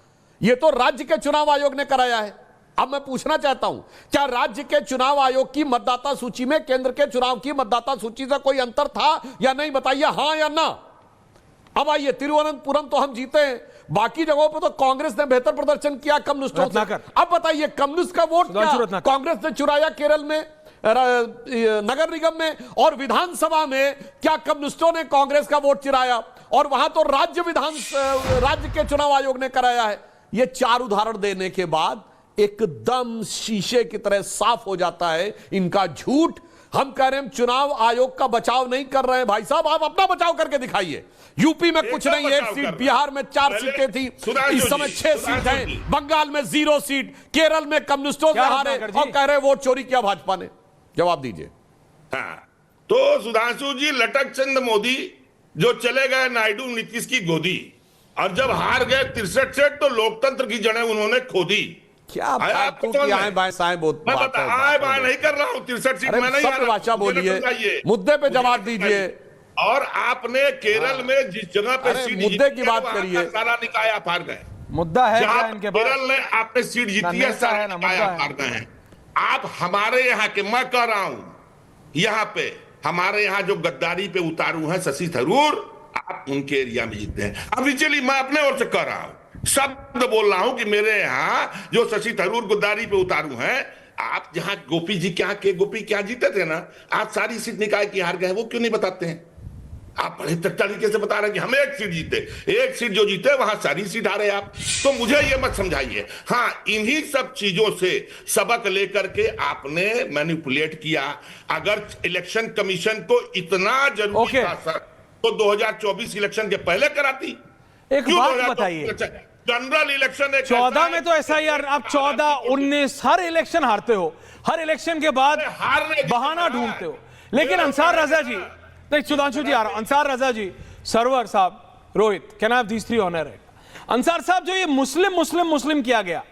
यह तो राज्य के चुनाव आयोग ने कराया है। अब मैं पूछना चाहता हूं, क्या राज्य के चुनाव आयोग की मतदाता सूची में केंद्र के चुनाव की मतदाता सूची से कोई अंतर था या नहीं? बताइए हां या ना। अब आइए, तिरुवनंतपुरम तो हम जीते हैं, बाकी जगहों पर तो कांग्रेस ने बेहतर प्रदर्शन किया कम्युनिस्टों से। अब बताइए, कम्युनिस्ट का वोट क्या कांग्रेस ने चुराया केरल में नगर निगम में, और विधानसभा में क्या कम्युनिस्टों ने कांग्रेस का वोट चुराया? और वहां तो राज्य के चुनाव आयोग ने कराया है। ये 4 उदाहरण देने के बाद एकदम शीशे की तरह साफ हो जाता है इनका झूठ। हम कह रहे हैं चुनाव आयोग का बचाव नहीं कर रहे हैं। भाई साहब, आप अपना बचाव करके दिखाइए। यूपी में कुछ नहीं, 1 सीट, बिहार में 4 सीटें थी, इस समय 6 सीट हैं, बंगाल में 0 सीट, केरल में कम्युनिस्टों से हारे और कह रहे वोट चोरी किया भाजपा ने। जवाब दीजिए। हाँ, तो सुधांशु जी, लटक चंद मोदी जो चले गए नायडू नीतीश की गोदी, और जब हार गए 63 सीट तो लोकतंत्र की जड़ें उन्होंने खो दी। क्या बात आए बाएं साएं बहुत बात है, आए बाएं नहीं कर रहा हूं। 63 सीट मैं नहीं, भाषा बोलिए, मुद्दे पे जवाब दीजिए। और आपने केरल में जिस जगह पे सीट मुद्दे की बात करिए, सारा निकाय आप हार गए। मुद्दा है क्या इनके पास? केरल में आपने सीट जीती है, सारा निकाय आप हार गए हैं। आप हमारे यहाँ के, मैं कह रहा हूं, यहाँ पे हमारे यहाँ जो गद्दारी पे उतारू हैं शशि थरूर, आप उनके एरिया में जीतते हैं। अभी चलिए, मैं अपने ओर से कह रहा हूं, शब्द बोल रहा हूं कि मेरे यहाँ जो शशि थरूर गद्दारी पे उतारू हैं, आप जहां गोपी जी गोपी क्या जीते थे ना, आप सारी सीट निकाय की हार गए, वो क्यों नहीं बताते हैं? आप बड़े तरीके से बता रहे हैं कि हम 1 सीट जीते, 1 सीट जो जीते वहां सारी सीट हारे आप। तो मुझे ये मत समझाइए। हाँ, इन्हीं सब चीजों से सबक लेकर के आपने मैनिपुलेट किया। अगर इलेक्शन कमीशन को इतना जरूरी था सर, तो 2024 इलेक्शन के पहले कराती। एक बात बताइए, जनरल इलेक्शन 14 में तो SIR, आप 14, 19 हर इलेक्शन हारते हो, हर इलेक्शन के बाद बहाना ढूंढते हो। लेकिन अंसार रजा जी, नहीं सुधांशु जी आ रहा, अंसार रजा ji, Sarwar sahab, Rohit, can I have these 3 honour? Ansar sahab, जो ये मुस्लिम किया गया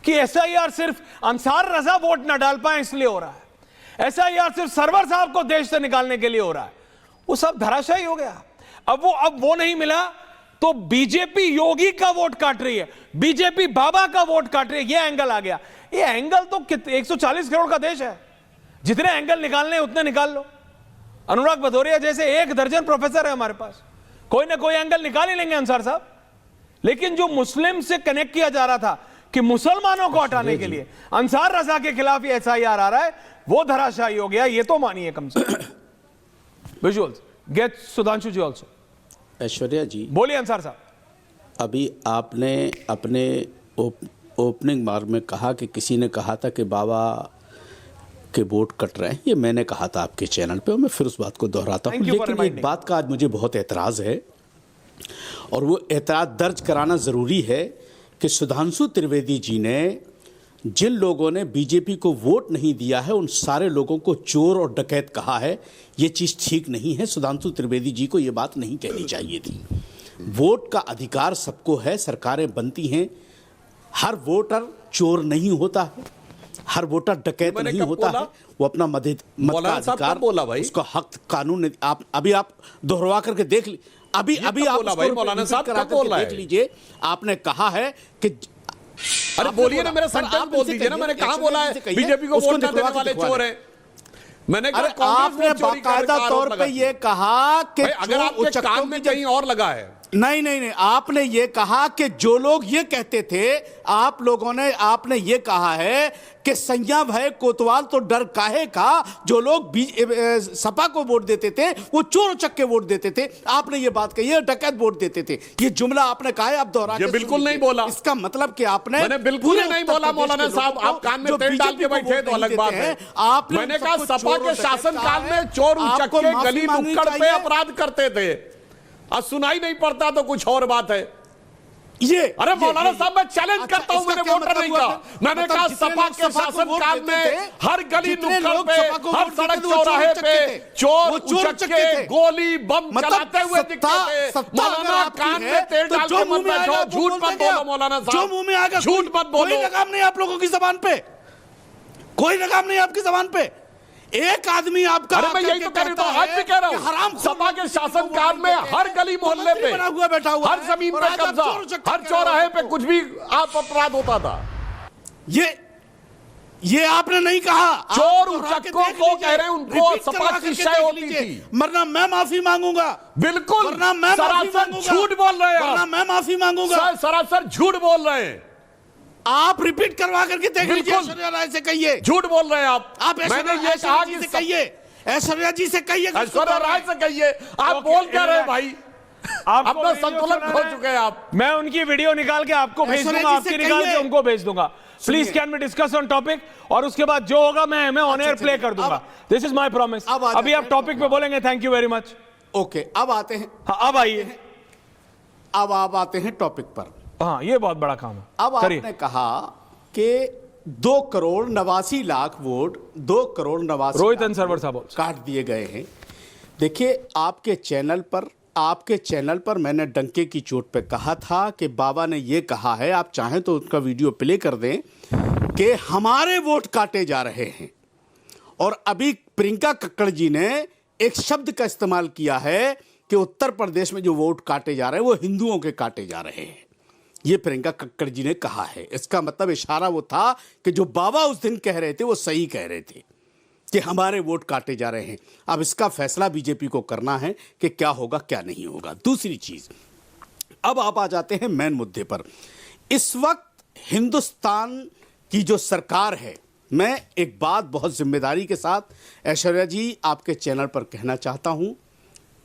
कि SIR सिर्फ अंसार रजा वोट ना डाल पाए इसलिए हो रहा है, SIR सिर्फ सरवर साहब को देश से निकालने के लिए हो रहा है, वो सब धराशायी हो गया। अब वो नहीं मिला तो बीजेपी योगी का वोट काट रही है, बीजेपी बाबा का वोट काट रही है। ये एंगल आ गया। ये एंगल तो 140 करोड़ का देश है, जितने एंगल निकालने उतने निकाल लो। अनुराग भदौरिया जैसे 1 दर्जन प्रोफेसर है हमारे पास, कोई ना कोई एंगल निकाल ही लेंगे अंसार साहब। लेकिन जो मुस्लिम से कनेक्ट किया जा रहा था कि मुसलमानों को हटाने के लिए अंसार रजा के खिलाफ ये SIR आ रहा है, वो धराशायी हो गया। ये तो मानिए कम से कम। विजुअल्स गेट सुधांशु जी ऑल्सो। ऐश्वर्या जी बोलिए अंसार साहब। अभी आपने अपने ओपनिंग मार्ग में कहा कि किसी ने कहा था कि बाबा के वोट कट रहे हैं। ये मैंने कहा था आपके चैनल पे और मैं फिर उस बात को दोहराता हूँ। लेकिन एक बात का आज मुझे बहुत एतराज़ है और वो एतराज़ दर्ज कराना ज़रूरी है कि सुधांशु त्रिवेदी जी ने जिन लोगों ने बीजेपी को वोट नहीं दिया है उन सारे लोगों को चोर और डकैत कहा है। ये चीज़ ठीक नहीं है। सुधांशु त्रिवेदी जी को ये बात नहीं कहनी चाहिए थी। वोट का अधिकार सबको है, सरकारें बनती हैं, हर वोटर चोर नहीं होता है, हर वोटर डकैत नहीं होता है। वो अपना मत का अधिकार बोला भाई, उसका हक कानून ने आप दोहरवा करके देख ली। अभी आप मौलाना साहब कब बोल रहे हैं? देख लीजिए, आपने कहा है कि अरे बोलिए ना, मेरा सेंटेंस बोल दीजिए ना। मैंने कहां बोला है बीजेपी को वोट ना देने वाले चोर हैं? मैंने कहा आपने बाकायदा तौर पे ये कहा कि अगर आपके कान में कहीं और लगा है। नहीं, आपने ये कहा कि जो लोग ये कहते थे, आप लोगों ने आपने ये कहा है कि सैया भय कोतवाल तो डर काहे का, जो लोग सपा को वोट देते थे वो चोर चक्के वोट देते थे। आपने ये बात कही है, डकैत वोट देते थे। ये जुमला आपने कहा है, आप दोहरा के बिल्कुल नहीं बोला। इसका मतलब कि आपने मैंने बिल्कुल नहीं बोला मौलाना साहब। आप कान में तेल डाल के बैठे तो अलग बात है। मैंने कहा सपा के शासन काल में चोर उचक्के गली नुक्कड़ पे अपराध करते थे। और सुनाई नहीं पड़ता तो कुछ और बात है। ये अरे मौलाना साहब, मैं चैलेंज अच्छा, करता हूं, इसका मैंने क्या वोटर मतलब नहीं हुआ कहा। फिर? मैंने मतलब कहा जितने सपा लोग के सपा को शासन वोट काल देते में थे, हर गली जितने नुक्कड़ लोग पे, सपा को हर वोट सड़क देते थे, वो चौराहे चोर पे उचक्के थे। चोर वो चोर उचक्के उचक्के थे। गोली बम मतलब चलाते हुए दिखते थे। सत्ता मौलाना अगर कान आपकी में है, तेल तो डाल जो के मुंह मत में बैठो, आएगा झूठ वो मत बोलते बोलो हैं। मौलाना जो साहब, मुंह में आएगा झूठ मत बोलो। कोई लगाम नहीं आप लोगों की जबान पे, कोई लगाम नहीं आपकी जबान पे। एक आदमी आपका अरे मैं यही तो कह रहा हूं, आज भी कह रहा हूं, सपा के शासन काल में हर गली मोहल्ले पे, बना हुआ बैठा हुआ हर जमीन पे कब्जा, हर चौराहे पे कुछ भी आप अपराध होता था। ये आपने नहीं कहा, चोर उचक्कों को कह रहे हैं, उनको सपा की शय होती थी, वरना मैं माफी मांगूंगा। बिल्कुल, वरना मैं माफी सरासर मांगूंगा। झूठ बोल रहे हैं, वरना मैं माफी मांगूंगा। सरासर झूठ बोल रहे हैं। आप रिपीट करवा करके देख लीजिए, ऐश्वर्या राय से कहिए। झूठ बोल रहे हैं आप। मैंने ये कहा कि कहिए, ऐश्वर्या जी से कहिए, ऐश्वर्या राय से कहिए। आप बोल क्या रहे भाई? अपना संतुलन खो चुके हैं आप। मैं उनकी वीडियो निकाल के आपको भेज दूंगा, आपकी निकाल के उनको भेज दूंगा। Please can we discuss on topic, और उसके बाद जो होगा मैं ऑन एयर प्ले कर दूंगा। This is my promise. अभी आप टॉपिक पे बोलेंगे। Thank you very much. Okay, अब आते हैं। हाँ, अब आइए। अब आप आते हैं टॉपिक पर। हाँ, ये बहुत बड़ा काम है। अब आपने कहा कि 2,89,00,000 वोट, 2,89,00,000 रोहित अंसरवर साहब काट दिए गए हैं। देखिए, आपके चैनल पर मैंने डंके की चोट पे कहा था कि बाबा ने ये कहा है, आप चाहें तो उसका वीडियो प्ले कर दें, कि हमारे वोट काटे जा रहे हैं। और अभी प्रियंका कक्कड़ जी ने एक शब्द का इस्तेमाल किया है कि उत्तर प्रदेश में जो वोट काटे जा रहे हैं वो हिंदुओं के काटे जा रहे हैं। ये प्रियंका कक्कड़ जी ने कहा है। इसका मतलब इशारा वो था कि जो बाबा उस दिन कह रहे थे वो सही कह रहे थे कि हमारे वोट काटे जा रहे हैं। अब इसका फैसला बीजेपी को करना है कि क्या होगा क्या नहीं होगा। दूसरी चीज, अब आप आ जाते हैं मेन मुद्दे पर। इस वक्त हिंदुस्तान की जो सरकार है, मैं एक बात बहुत जिम्मेदारी के साथ ऐश्वर्या जी आपके चैनल पर कहना चाहता हूं,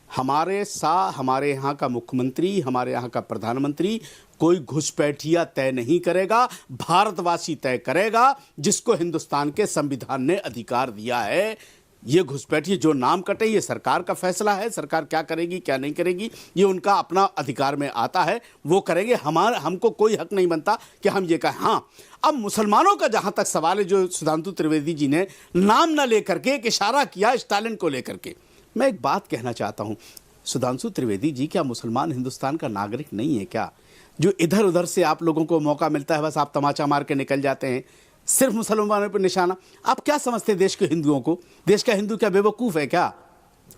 हमारे यहाँ का मुख्यमंत्री, हमारे यहाँ का प्रधानमंत्री कोई घुसपैठिया तय नहीं करेगा, भारतवासी तय करेगा, जिसको हिंदुस्तान के संविधान ने अधिकार दिया है। ये घुसपैठिए जो नाम कटे, ये सरकार का फैसला है। सरकार क्या करेगी क्या नहीं करेगी ये उनका अपना अधिकार में आता है, वो करेंगे। हमको कोई हक नहीं बनता कि हम ये कहें। हाँ, अब मुसलमानों का जहाँ तक सवाल है, जो सुधांशु त्रिवेदी जी ने नाम न लेकर के एक इशारा किया स्टालिन को लेकर के, मैं एक बात कहना चाहता हूँ। सुधांशु त्रिवेदी जी, क्या मुसलमान हिंदुस्तान का नागरिक नहीं है क्या? जो इधर उधर से आप लोगों को मौका मिलता है, बस आप तमाचा मार के निकल जाते हैं, सिर्फ मुसलमानों पर निशाना। आप क्या समझते हैं देश के हिंदुओं को? देश का हिंदू क्या बेवकूफ है क्या?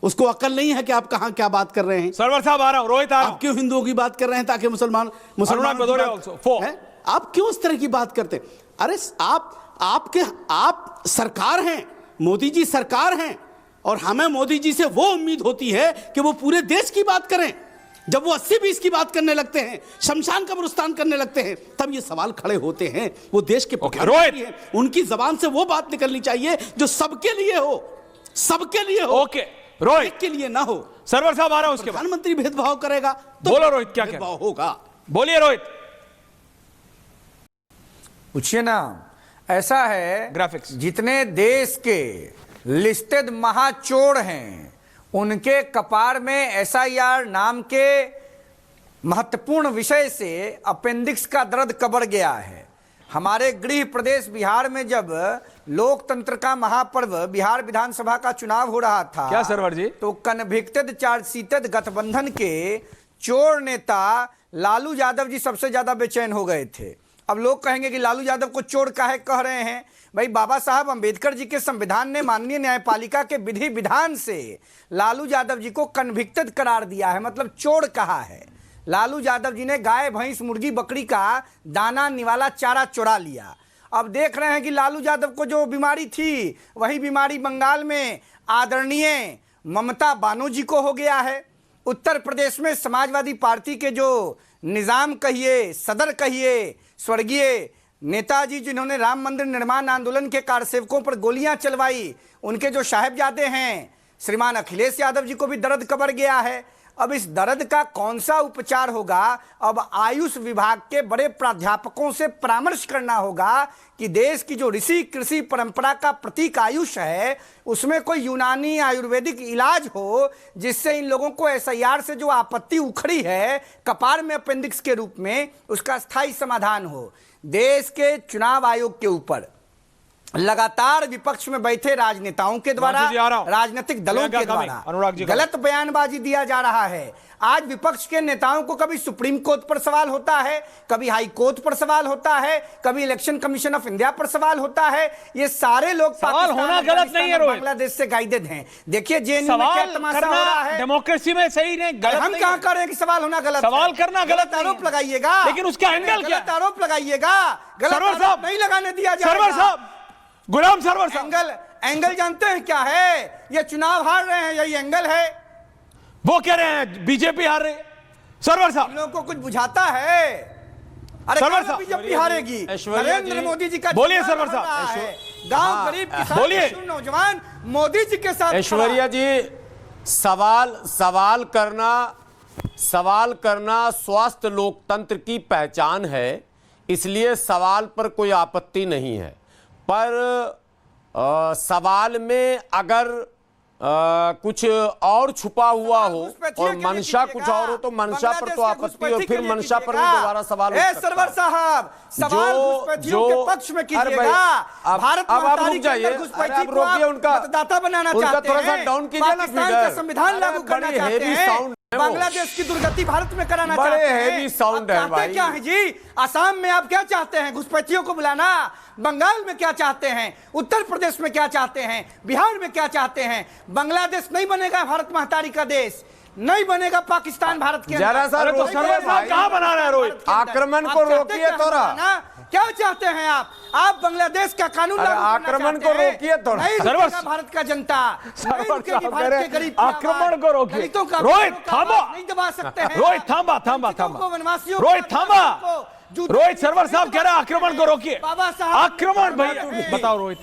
उसको अकल नहीं है कि आप कहां क्या बात कर रहे हैं? सरवर साहब आ रहा हूं, रोहित आ रहा हूं। आप क्यों हिंदुओं की बात कर रहे हैं ताकि मुसलमान आप क्यों इस तरह की बात करते हैं? अरे आप सरकार हैं, मोदी जी सरकार हैं, और हमें मोदी जी से वो उम्मीद होती है कि वो पूरे देश की बात करें। जब वो 80-20 की बात करने लगते हैं, शमशान कब्रिस्तान करने लगते हैं, तब ये सवाल खड़े होते हैं। वो देश के प्रधानमंत्री हैं, उनकी जबान से वो बात निकलनी चाहिए जो सबके लिए हो, सबके लिए हो। ओके रोहित, के लिए ना हो। सरवर साहब आ रहा हूं। उसके प्रधानमंत्री भेदभाव करेगा तो बोलो रोहित, क्या भेदभाव होगा? बोलिए रोहित। पूछिए ना। ऐसा है, ग्राफिक्स, जितने देश के लिस्टेड महाचोर हैं उनके कपार में SIR नाम के महत्वपूर्ण विषय से अपेंडिक्स का दर्द कबर गया है। हमारे गृह प्रदेश बिहार में जब लोकतंत्र का महापर्व बिहार विधानसभा का चुनाव हो रहा था, क्या सरवर जी, तो कन्विक्टेड चार्जशीटेड गठबंधन के चोर नेता लालू यादव जी सबसे ज्यादा बेचैन हो गए थे। अब लोग कहेंगे कि लालू यादव को चोर काहे कह रहे हैं? भाई, बाबा साहब अंबेडकर जी के संविधान ने माननीय न्यायपालिका के विधि विधान से लालू यादव जी को कन्विक्टेड करार दिया है, मतलब चोर कहा है। लालू यादव जी ने गाय भैंस मुर्गी बकरी का दाना निवाला चारा चुरा लिया। अब देख रहे हैं कि लालू यादव को जो बीमारी थी वही बीमारी बंगाल में आदरणीय ममता बानर्जी को हो गया है। उत्तर प्रदेश में समाजवादी पार्टी के जो निजाम कहिए, सदर कहिए, स्वर्गीय नेताजी जिन्होंने राम मंदिर निर्माण आंदोलन के कारसेवकों पर गोलियां चलवाई, उनके जो साहिबजादे हैं श्रीमान अखिलेश यादव जी को भी दर्द कबर गया है। अब इस दर्द का कौन सा उपचार होगा? अब आयुष विभाग के बड़े प्राध्यापकों से परामर्श करना होगा कि देश की जो ऋषि कृषि परंपरा का प्रतीक आयुष है, उसमें कोई यूनानी आयुर्वेदिक इलाज हो जिससे इन लोगों को एसआईआर से जो आपत्ति उखड़ी है कपार में अपेंडिक्स के रूप में, उसका स्थायी समाधान हो। देश के चुनाव आयोग के ऊपर लगातार विपक्ष में बैठे राजनेताओं के द्वारा, राजनीतिक दलों के द्वारा गलत बयानबाजी दिया जा रहा है। आज विपक्ष के नेताओं को कभी सुप्रीम कोर्ट पर सवाल होता है, कभी हाई कोर्ट पर सवाल होता है, कभी इलेक्शन कमीशन ऑफ इंडिया पर सवाल होता है। ये सारे लोग सवाल होना गलत नहीं है, बांग्लादेश से गाइडेड हैं। देखिए जेएनयू में क्या तमाशा हो रहा है, डेमोक्रेसी में सही नहीं, गलत हम कहां कह रहे हैं कि सवाल होना गलत? सवाल करना गलत आरोप लगाइएगा, लेकिन उसका एंगल क्या? गलत आरोप लगाइएगा, गलत आरोप नहीं लगाने दिया जाएगा। सरवर साहब, गुलाम सरवर साहब, एंगल जानते हैं क्या है? ये चुनाव हार रहे हैं, यही एंगल है। वो कह रहे हैं बीजेपी हार रही। सरवर साहब, लोगों को कुछ बुझाता है? अरे सरवर साहब, बीजेपी हारेगी? नरेंद्र मोदी जी का बोलिए सरवर साहब, गांव गरीब किसान बोलिए, नौजवान मोदी जी के साथ। ऐश्वर्या जी, सवाल करना स्वास्थ्य लोकतंत्र की पहचान है, इसलिए सवाल पर कोई आपत्ति नहीं है। पर सवाल में अगर कुछ और छुपा हुआ हो और मंशा कुछ और हो तो मंशा पर तो आपत्ति, और फिर मंशा पर भी दोबारा सवाल। सरवर साहब, सवाल घुसपैठियों के पक्ष में कीजिएगा। भारत अब आप रुक जाइए, अब रोकिए, उनका मतदाता बनाना चाहते हैं, थोड़ा सा डाउन कीजिए ना, का संविधान लागू करना चाहते हैं, बांग्लादेश की दुर्गति भारत में कराना चाहते हैं। हेवी साउंड है भाई। क्या है जी? असम में आप क्या चाहते हैं? घुसपैठियों को बुलाना। बंगाल में क्या चाहते हैं? उत्तर प्रदेश में क्या चाहते हैं? बिहार में क्या चाहते हैं? बांग्लादेश नहीं बनेगा भारत महतारी का देश, नहीं बनेगा पाकिस्तान भारत के जरा सा कहां बना रहा है रोहित? आक्रमण को रोकिए थोड़ा। क्या चाहते हैं आप? आप बांग्लादेश का कानून आक्रमण को रोकिए थोड़ा। भारत का जनता आक्रमण को रोकिए। रोहित थांबा, नहीं दबा सकते हैं। रोहित थांबा, रोहित थांबा। रोहित सरवर साहब कह रहे हैं आक्रमण को रोकिए। आक्रमण भैया बताओ रोहित।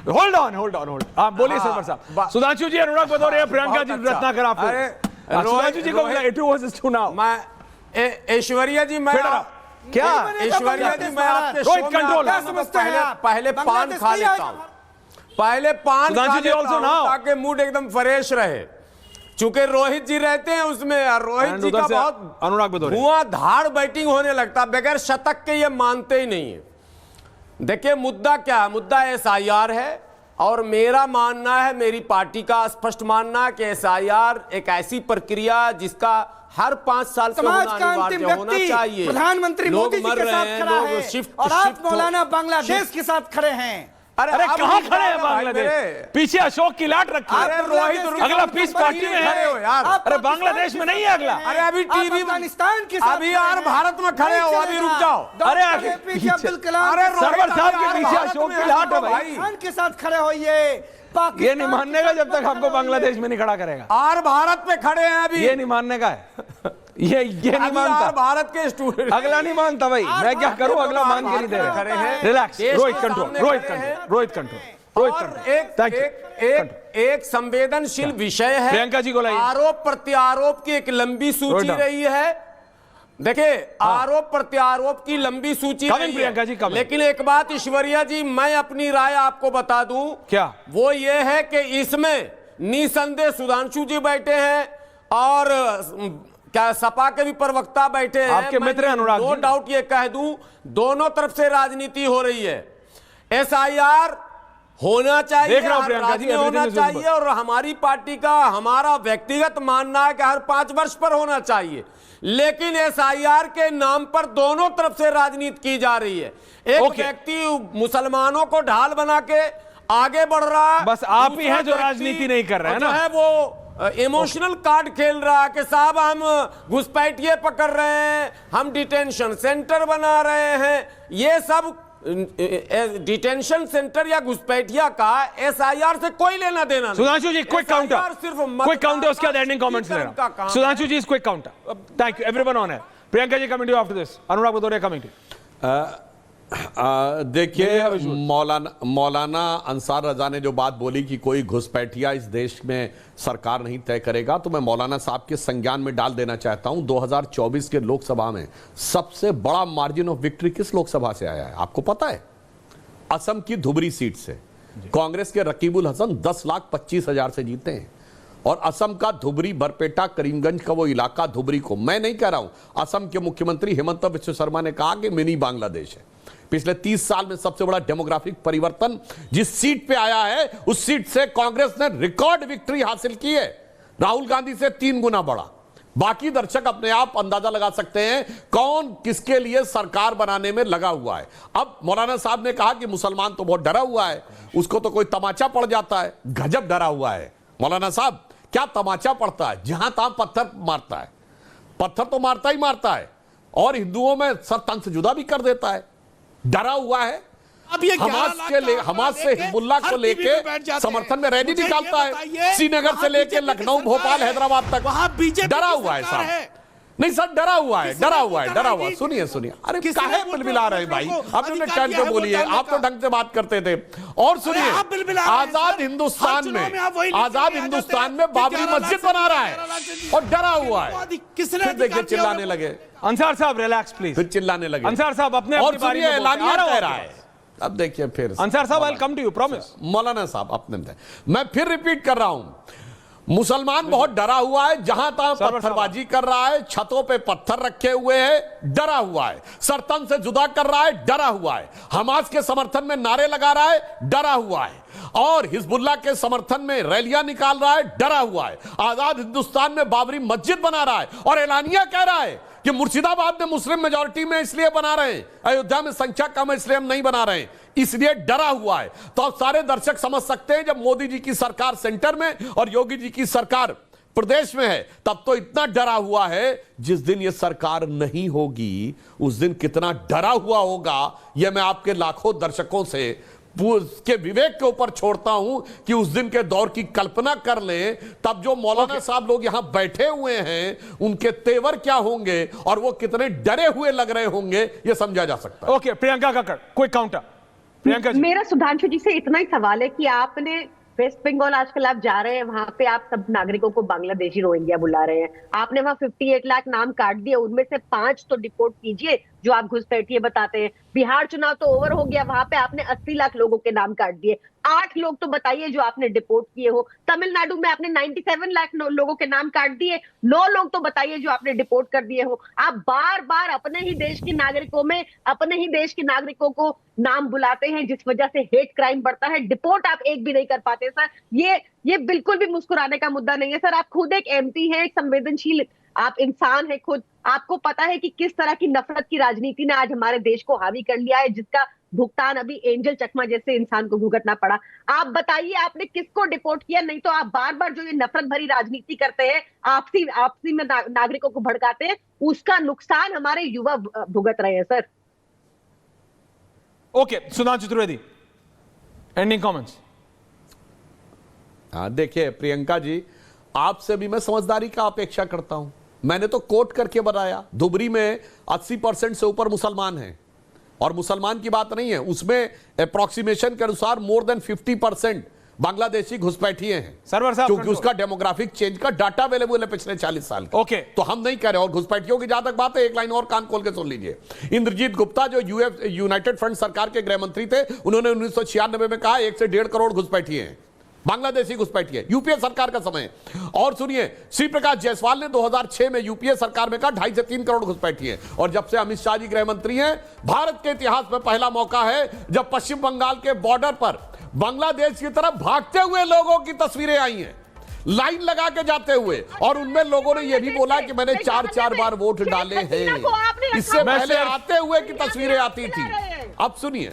Hold on. आप बोलिए सरवर साहब। सुधांशु जी, अनुराग भदौरिया, प्रियंका जी, रत्नाकर, आप सुधांशु जी को ऐश्वर्या जी, मैं क्या ऐश्वर्या जी, मैं आपके पहले पान खा लेता हूं, ताकि मूड एकदम फ्रेश रहे। चूंकि रोहित जी रहते हैं उसमें, रोहित जी का बहुत अनुराग भदौरिया धुआंधार बैटिंग होने लगता, बगैर शतक के ये मानते ही नहीं है। देखिए मुद्दा क्या है? मुद्दा एसआईआर है, और मेरा मानना है, मेरी पार्टी का स्पष्ट मानना है कि एसआईआर एक ऐसी प्रक्रिया जिसका हर 5 साल पे अनिवार्य होना चाहिए। प्रधानमंत्री मोदी जी के साथ खड़ा है, और आप मौलाना बांग्लादेश के साथ खड़े हैं। अरे कहां खड़े हैं बांग्लादेश? पीछे अशोक की लाट रखी है। रोहित, अगला पीस पार्टी में है यार। अरे बांग्लादेश में नहीं है अगला। अरे अभी टीवी अफगानिस्तान के साथ, अभी यार भारत में खड़े हो, अभी रुक जाओ। अरे अब्दुल कलाम, अरे सरवर साहब के पीछे अशोक की लाट है भाई। खान के साथ खड़े होइए। ये नहीं मानने का जब तक आपको बांग्लादेश में नहीं खड़ा करेगा। और भारत में खड़े हैं अभी, ये नहीं मानने का है। ये नहीं मानता भारत के स्टूडेंट। अगला नहीं मानता भाई, मैं क्या करूं? अगला मान के नहीं दे रहे। Relax, Rohit control. एक संवेदनशील विषय है। प्रियंका जी को लाइए। आरोप प्रत्यारोप की एक लंबी सूची रही है। देखिए, आरोप प्रत्यारोप की लंबी सूची रही प्रियंका जी, लेकिन एक बात ऐश्वर्या जी, मैं अपनी राय आपको बता दूं। क्या? वो ये है कि इसमें निसंदेह सुधांशु जी बैठे हैं, और क्या सपा के भी प्रवक्ता बैठे हैं, आपके मित्र अनुराग। नो डाउट ये कह दूं, दोनों तरफ से राजनीति हो रही है। एसआईआर होना चाहिए, होना चाहिए, और हमारी पार्टी का, हमारा व्यक्तिगत मानना है कि हर 5 वर्ष पर होना चाहिए। लेकिन एसआईआर के नाम पर दोनों तरफ से राजनीति की जा रही है। एक व्यक्ति मुसलमानों को ढाल बना के आगे बढ़ रहा है, बस आप ही हैं जो राजनीति नहीं कर रहे हैं ना। है वो इमोशनल कार्ड खेल रहा है कि साहब हम घुसपैठिए पकड़ रहे हैं, हम डिटेंशन सेंटर बना रहे हैं। ये सब डिटेंशन सेंटर या घुसपैठिया का एसआईआर से कोई लेना देना नहीं। सुधांशु जी, क्विक काउंटर, उसके बाद एंडिंग कमेंट्स ले रहा हूं। Sudhanshu ji, quick counter. Thank you everyone on है। Priyanka ji coming to after this. Anurag Bhadauria coming to. देखिए, मौलाना अंसार रजा ने जो बात बोली कि कोई घुसपैठिया इस देश में सरकार नहीं तय करेगा, तो मैं मौलाना साहब के संज्ञान में डाल देना चाहता हूं 2024 के लोकसभा में सबसे बड़ा मार्जिन ऑफ विक्ट्री किस लोकसभा से आया है आपको पता है? असम की धुबरी सीट से कांग्रेस के रकीबुल हसन 10,25,000 से जीते हैं। और असम का धुबरी, बरपेटा, करीमगंज का वो इलाका धुबरी को, मैं नहीं कह रहा हूं, असम के मुख्यमंत्री हेमंत बिस्व शर्मा ने कहा कि मिनी बांग्लादेश है। पिछले 30 साल में सबसे बड़ा डेमोग्राफिक परिवर्तन जिस सीट पे आया है, उस सीट से कांग्रेस ने रिकॉर्ड विक्ट्री हासिल की है, राहुल गांधी से 3 गुना बड़ा। बाकी दर्शक अपने आप अंदाजा लगा सकते हैं कौन किसके लिए सरकार बनाने में लगा हुआ है। अब मौलाना साहब ने कहा कि मुसलमान तो बहुत डरा हुआ है, उसको तो कोई तमाचा पड़ जाता है। गजब डरा हुआ है मौलाना साहब, क्या तमाचा पड़ता है? जहां तहां पत्थर मारता है, पत्थर तो मारता ही मारता है, और हिंदुओं में सर तन से जुदा भी कर देता है। डरा हुआ है। हमास से हिजबुल्लाह को लेके समर्थन में रैली निकालता है, श्रीनगर से लेके लखनऊ, भोपाल, हैदराबाद तक डरा हुआ है साहब। नहीं सर, डरा हुआ है, डरा हुआ है, डरा हुआ। सुनिए सुनिए, अरे काहे बिलबिला रहे भाई, आपने टर्न पे बोली है, आप तो ढंग से बात करते थे। और सुनिए, आजाद हिंदुस्तान में बाबरी मस्जिद बना रहा है और डरा हुआ है। फिर देखिए चिल्लाने लगे। अंसार साहब रिलैक्स प्लीज। फिर चिल्लाने लगे अंसार साहब अपने और सुनिए एलानिया कह रहा है। अब देखिए फिर Ansar sahab, I will come to you, promise. मौलाना साहब अपने, मैं फिर रिपीट कर रहा हूं, मुसलमान बहुत डरा हुआ है, जहां तहां पत्थरबाजी कर रहा है, छतों पे पत्थर रखे हुए हैं, डरा हुआ है, सरतन से जुदा कर रहा है, डरा हुआ है, हमास के समर्थन में नारे लगा रहा है, डरा हुआ है, और हिजबुल्लाह के समर्थन में रैलियां निकाल रहा है, डरा हुआ है, आजाद हिंदुस्तान में बाबरी मस्जिद बना रहा है, और एलानिया कह रहा है कि मुर्शिदाबाद में मुस्लिम मेजॉरिटी में इसलिए बना रहे हैं, अयोध्या में संख्या कम है इसलिए हम नहीं बना रहे हैं, इसलिए डरा हुआ है। तो अब सारे दर्शक समझ सकते हैं, जब मोदी जी की सरकार सेंटर में और योगी जी की सरकार प्रदेश में है, तब तो इतना डरा हुआ है, जिस दिन ये सरकार नहीं होगी उस दिन कितना डरा हुआ होगा, यह मैं आपके लाखों दर्शकों से के विवेक के ऊपर छोड़ता हूं कि उस दिन के दौर की कल्पना कर लें। तब जो मौलाना साहब लोग यहां बैठे हुए हैं, उनके तेवर क्या होंगे और वो कितने डरे हुए लग रहे होंगे, यह समझा जा सकता है। ओके, प्रियंका काकड़, कोई काउंटर? प्रियंका जी। मेरा सुधांशु जी से इतना ही सवाल है कि आपने वेस्ट बंगाल आजकल आप जा रहे हैं, वहां पे आप सब नागरिकों को बांग्लादेशी रोहिंग्या बुला रहे हैं, आपने वहां 58 लाख नाम काट दिए, उनमें से 5 तो डिपोर्ट कीजिए जो आप घुसपैठिए बताते हैं। बिहार चुनाव तो ओवर हो गया, वहां पे आपने 80 लाख लोगों के नाम काट दिए, 8 लोग तो बताइए जो आपने डिपोर्ट किए हो। तमिलनाडु में आपने 97 लाख लोगों के नाम काट दिए, 9 लोग तो बताइए जो आपने डिपोर्ट कर दिए हो। आप बार बार अपने ही देश के नागरिकों में अपने ही देश के नागरिकों को नाम बुलाते हैं, जिस वजह से हेट क्राइम बढ़ता है। डिपोर्ट आप एक भी नहीं कर पाते सर, ये बिल्कुल भी मुस्कुराने का मुद्दा नहीं है सर। आप खुद एक एमपी हैं, एक संवेदनशील आप इंसान है खुद, आपको पता है कि किस तरह की नफरत की राजनीति ने आज हमारे देश को हावी कर लिया है, जिसका भुगतान अभी एंजल चकमा जैसे इंसान को भुगतना पड़ा। आप बताइए आपने किसको डिपोर्ट किया? नहीं तो आप बार बार जो ये नफरत भरी राजनीति करते हैं, आपसी में नागरिकों को भड़काते हैं, उसका नुकसान हमारे युवा भुगत रहे हैं sir. Okay, Sudhanshu Trivedi, ending comments. देखिए प्रियंका जी, आपसे भी मैं समझदारी का अपेक्षा करता हूं। मैंने तो कोट करके बताया, धुबरी में 80% से ऊपर मुसलमान हैं, और मुसलमान की बात नहीं है, उसमें अप्रोक्सीमेशन के अनुसार मोर देन 50% बांग्लादेशी घुसपैठिए हैं, क्योंकि उसका डेमोग्राफिक चेंज का डाटा अवेलेबल है पिछले 40 साल का। ओके, तो हम नहीं कह रहे। और घुसपैठियों की जहां तक बात है, एक लाइन और कान खोल के सुन लीजिए। इंद्रजीत गुप्ता जो यूनाइटेड फ्रंट सरकार के गृह मंत्री थे, उन्होंने 1996 में कहा 1 से 1.5 करोड़ घुसपैठिए हैं, बांग्लादेशी घुसपैठिए, यूपीए सरकार का समय। और सुनिए, श्री प्रकाश जायसवाल ने 2006 में यूपीए सरकार में कहा 2.5 से 3 करोड़ घुसपैठिए। और जब से अमित शाह जी गृह मंत्री हैं, भारत के इतिहास में पहला मौका है जब पश्चिम बंगाल के बॉर्डर पर बांग्लादेश की तरफ भागते हुए लोगों की तस्वीरें आई हैं, लाइन लगा के जाते हुए, और उनमें लोगों ने यह भी बोला कि मैंने 4 बार वोट डाले हैं। इससे पहले आते हुए की तस्वीरें आती थी। अब सुनिए,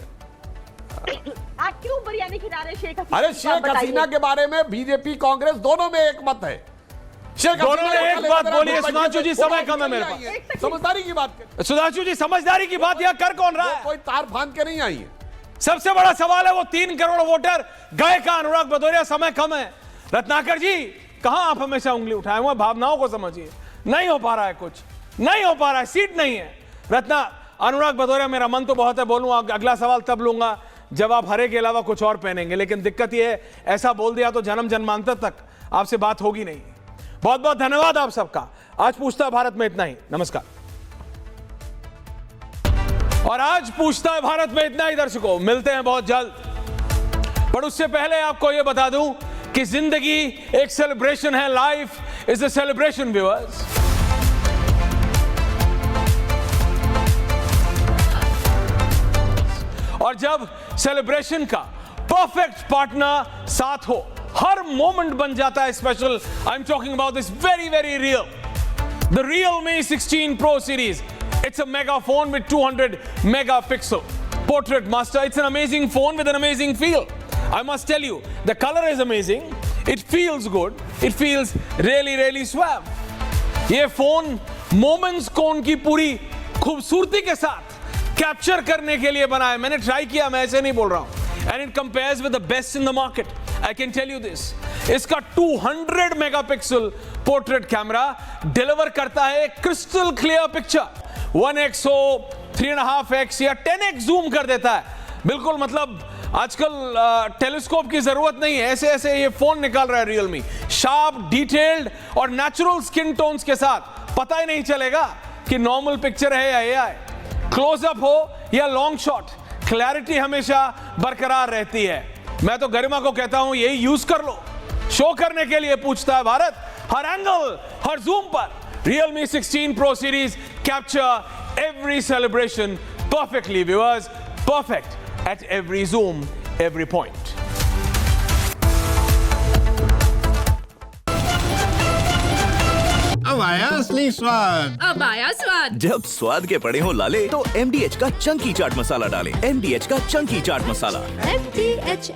आप क्यों बिरयानी खिला रहे शेख हसीना? अरे शेख हसीना के बारे में बीजेपी कांग्रेस दोनों में एक मत है। शेख दोनों ने एक बात बोली है। सुधांशु जी, समय कम है मेरे पास, समझदारी की बात कर। सुधांशु जी, समझदारी की बात यह कर कौन रहा है? कोई तार फांद के नहीं आई है। सबसे बड़ा सवाल है वो 3 करोड़ वोटर गए का। अनुराग भदौरिया, समय कम है। रत्नाकर जी, कहां आप हमेशा उंगली उठाए हुए, भावनाओं को समझिए। नहीं हो पा रहा है, कुछ नहीं हो पा रहा है, सीट नहीं है। रत्ना, अनुराग भदौरिया, मेरा मन तो बहुत है बोलूं, अगला सवाल तब लूंगा जब आप हरे के अलावा कुछ और पहनेंगे, लेकिन दिक्कत यह है ऐसा बोल दिया तो जन्म जन्मांतर तक आपसे बात होगी नहीं। बहुत बहुत धन्यवाद आप सबका। आज पूछता भारत में इतना ही, नमस्कार। और आज पूछता है भारत में इतना ही दर्शकों, मिलते हैं बहुत जल्द। पर उससे पहले आपको यह बता दूं कि जिंदगी एक सेलिब्रेशन है, life is a celebration viewers. और जब सेलिब्रेशन का परफेक्ट पार्टनर साथ हो, हर मोमेंट बन जाता है special. I am talking about this very very real, the Realme 16 Pro series. It's a mega phone with 200 megapixel portrait master. It's an amazing phone with an amazing feel. I must tell you, the color is amazing. It feels good. It feels really really suave. ये phone moments को उनकी पूरी खूबसूरती के साथ capture करने के लिए बना है। मैंने ट्राई किया, मैं ऐसे नहीं बोल रहा हूं। And it compares with the best in the market, I can tell you this. इसका 200 मेगापिक्सल पोर्ट्रेट कैमरा डिलीवर करता है क्रिस्टल क्लियर पिक्चर। 1x हो, 3.5x या 10x जूम कर देता है। बिल्कुल, मतलब आजकल टेलीस्कोप की जरूरत नहीं है, ऐसे ऐसे ये फोन निकाल रहा है Realme। शार्प, डिटेल्ड और नेचुरल स्किन टोन्स के साथ पता ही नहीं चलेगा कि नॉर्मल पिक्चर है या एआई। क्लोजअप हो या लॉन्ग शॉट, क्लैरिटी हमेशा बरकरार रहती है। मैं तो गरिमा को कहता हूं यही यूज कर लो। शो करने के लिए पूछता है भारत, हर एंगल, हर जूम पर Realme 16 Pro series capture every celebration perfectly, viewers. Perfect at every zoom, every point. अब आया असली स्वाद। अब आया स्वाद। जब स्वाद के पड़े हो लाले तो MDH का चंकी चाट मसाला डालें। MDH का चंकी चाट मसाला। MDH